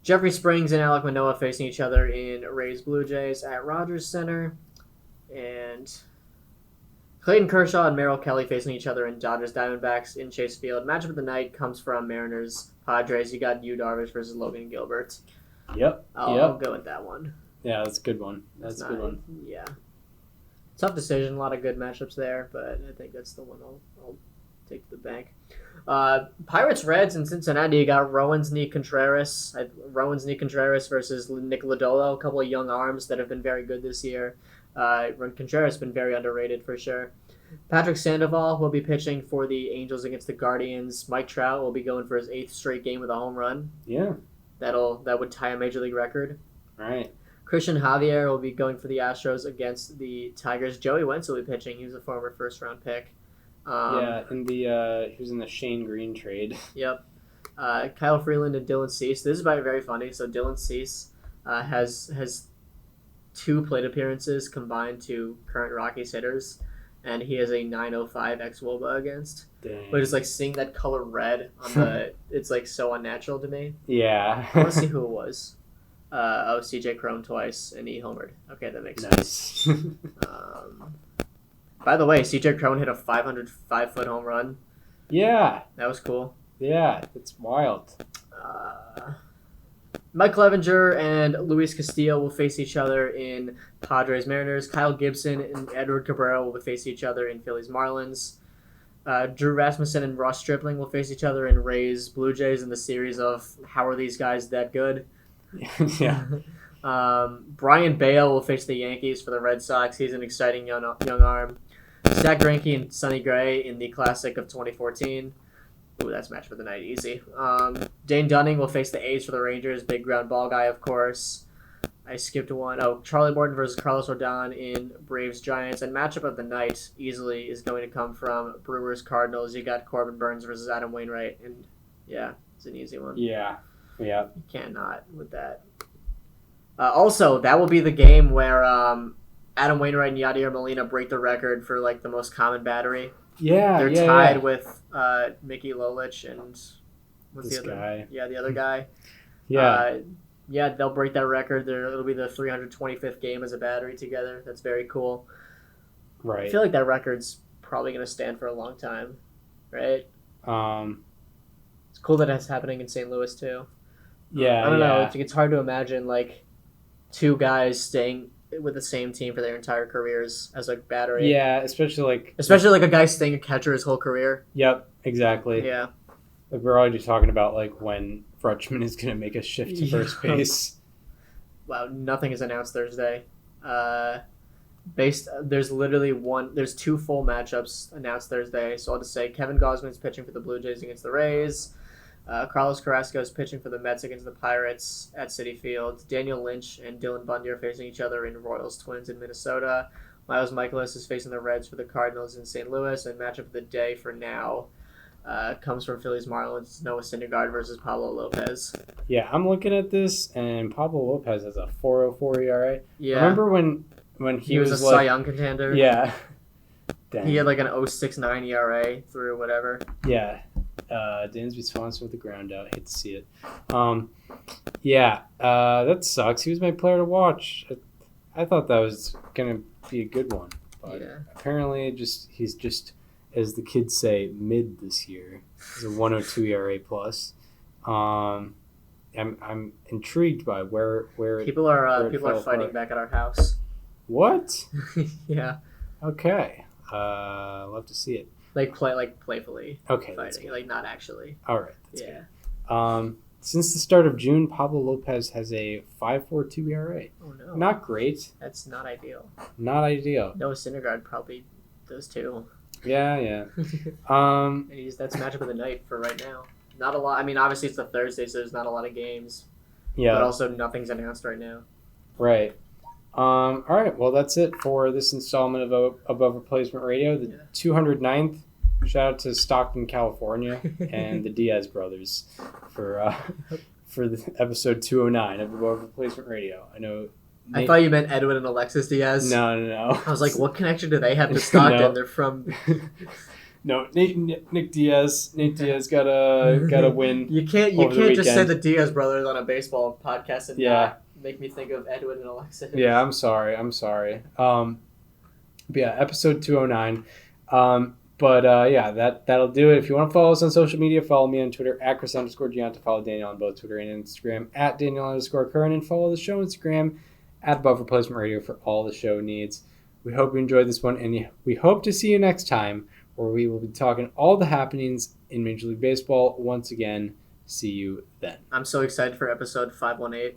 B: Jeffrey Springs and Alek Manoah facing each other in Rays-Blue Jays at Rogers Center. And Clayton Kershaw and Merrill Kelly facing each other in Dodgers-Diamondbacks in Chase Field. Matchup of the night comes from Mariners-Padres. You got Yu Darvish versus Logan Gilbert.
D: Yep.
B: I'll go with that one.
D: Yeah, that's a good one. That's a good one.
B: Yeah. Tough decision. A lot of good matchups there, but I think that's the one I'll take to the bank. Pirates Reds in Cincinnati. You got Rowan's Knee Contreras versus Nick Lodolo. A couple of young arms that have been very good this year. Contreras has been very underrated for sure. Patrick Sandoval will be pitching for the Angels against the Guardians. Mike Trout will be going for his 8th straight game with a home run.
D: Yeah.
B: That would tie a major league record.
D: All right.
B: Christian Javier will be going for the Astros against the Tigers. Joey Wentz will be pitching. He was a former first-round pick.
D: He was in the Shane Green trade.
B: Yep. Kyle Freeland and Dylan Cease. This is very funny. So Dylan Cease has 2 plate appearances combined to current Rockies hitters, and he has a 905 xWOBA against.
D: Dang.
B: But just seeing that color red on the, it's so unnatural to me.
D: Yeah.
B: I want to see who it was. CJ Cron twice, and he homered. Okay, that makes sense. By the way, CJ Cron hit a 505-foot home run.
D: Yeah.
B: That was cool.
D: Yeah, it's wild.
B: Mike Clevenger and Luis Castillo will face each other in Padres Mariners. Kyle Gibson and Edward Cabrera will face each other in Phillies Marlins. Drew Rasmussen and Ross Stripling will face each other in Rays Blue Jays in the series of how are these guys that good?
D: Yeah.
B: Brian Bale will face the Yankees for the Red Sox. He's an exciting young arm. Zach Greinke and Sonny Gray in the Classic of 2014. Ooh, that's match for the night. Easy. Dane Dunning will face the A's for the Rangers. Big ground ball guy, of course. I skipped one. Charlie Morton versus Carlos Rodon in Braves Giants. And matchup of the night easily is going to come from Brewers Cardinals. You got Corbin Burns versus Adam Wainwright. And yeah, it's an easy one.
D: Yeah. Yeah.
B: You can't not with that. Also, that will be the game where Adam Wainwright and Yadier Molina break the record for the most common battery.
D: Yeah,
B: they're tied with Mickey Lolich and what's
D: this
B: the other
D: guy?
B: Yeah, the other guy.
D: Yeah,
B: they'll break that record. It'll be the 325th game as a battery together. That's very cool.
D: Right.
B: I feel like that record's probably going to stand for a long time, right? It's cool that it's happening in St. Louis too.
D: Yeah,
B: I don't know. It's hard to imagine 2 guys staying with the same team for their entire careers as a battery.
D: Yeah, especially
B: a guy staying a catcher his whole career.
D: Yep, exactly.
B: Yeah.
D: We're already talking about when Frutchman is going to make a shift to first base.
B: Wow, nothing is announced Thursday. There's 2 full matchups announced Thursday. So I'll just say Kevin Gausman's pitching for the Blue Jays against the Rays. Carlos Carrasco is pitching for the Mets against the Pirates at Citi Field. Daniel Lynch and Dylan Bundy are facing each other in Royals Twins in Minnesota. Miles Michaelis is facing the Reds for the Cardinals in St. Louis. And matchup of the day for now, comes from Phillies Marlins. Noah Syndergaard versus Pablo Lopez.
D: Yeah, I'm looking at this, and Pablo Lopez has a 4.04 ERA.
B: Yeah.
D: Remember when he
B: was a
D: like,
B: Cy Young contender?
D: Yeah. Dang.
B: He had like an 0.69 ERA through whatever.
D: Yeah. Dansby Swanson with the ground out. Hate to see it. That sucks. He was my player to watch. I thought that was gonna be a good one, but apparently he's just, as the kids say, mid this year. He's a 1.02 ERA plus. I'm intrigued by where
B: people are fighting
D: apart.
B: back at our house.
D: What?
B: Yeah.
D: Okay. Love to see it.
B: Playfully.
D: Okay.
B: Fighting, like not actually.
D: All right. That's good. Since the start of June, Pablo Lopez has a 5.42 ERA.
B: Oh no.
D: Not great.
B: That's not ideal.
D: Not ideal.
B: Noah Syndergaard probably does too.
D: Yeah.
B: That's matchup of the night for right now. Not a lot. I mean, obviously it's a Thursday, so there's not a lot of games.
D: Yeah.
B: But also nothing's announced right now.
D: Right. All right. Well, that's it for this installment of Above Replacement Radio, the 209th. Shout out to Stockton, California, and the Diaz brothers for the episode 209 of Above Replacement Radio. I know.
B: I thought you meant Edwin and Alexis Diaz.
D: No.
B: I was like, what connection do they have to Stockton?
D: No.
B: They're from.
D: No, Nick Diaz. Nate Diaz got a win.
B: You can't just say the Diaz brothers on a baseball podcast and not make me think of Edwin and Alexis.
D: Yeah, I'm sorry. But yeah, episode 209. That'll do it. If you want to follow us on social media, follow me on Twitter at Chris_Gianta. Follow Daniel on both Twitter and Instagram at Daniel_Curran, and follow the show on Instagram at Above Replacement Radio for all the show needs. We hope you enjoyed this one, and we hope to see you next time, where we will be talking all the happenings in Major League Baseball once again. See you then.
B: I'm so excited for episode 518.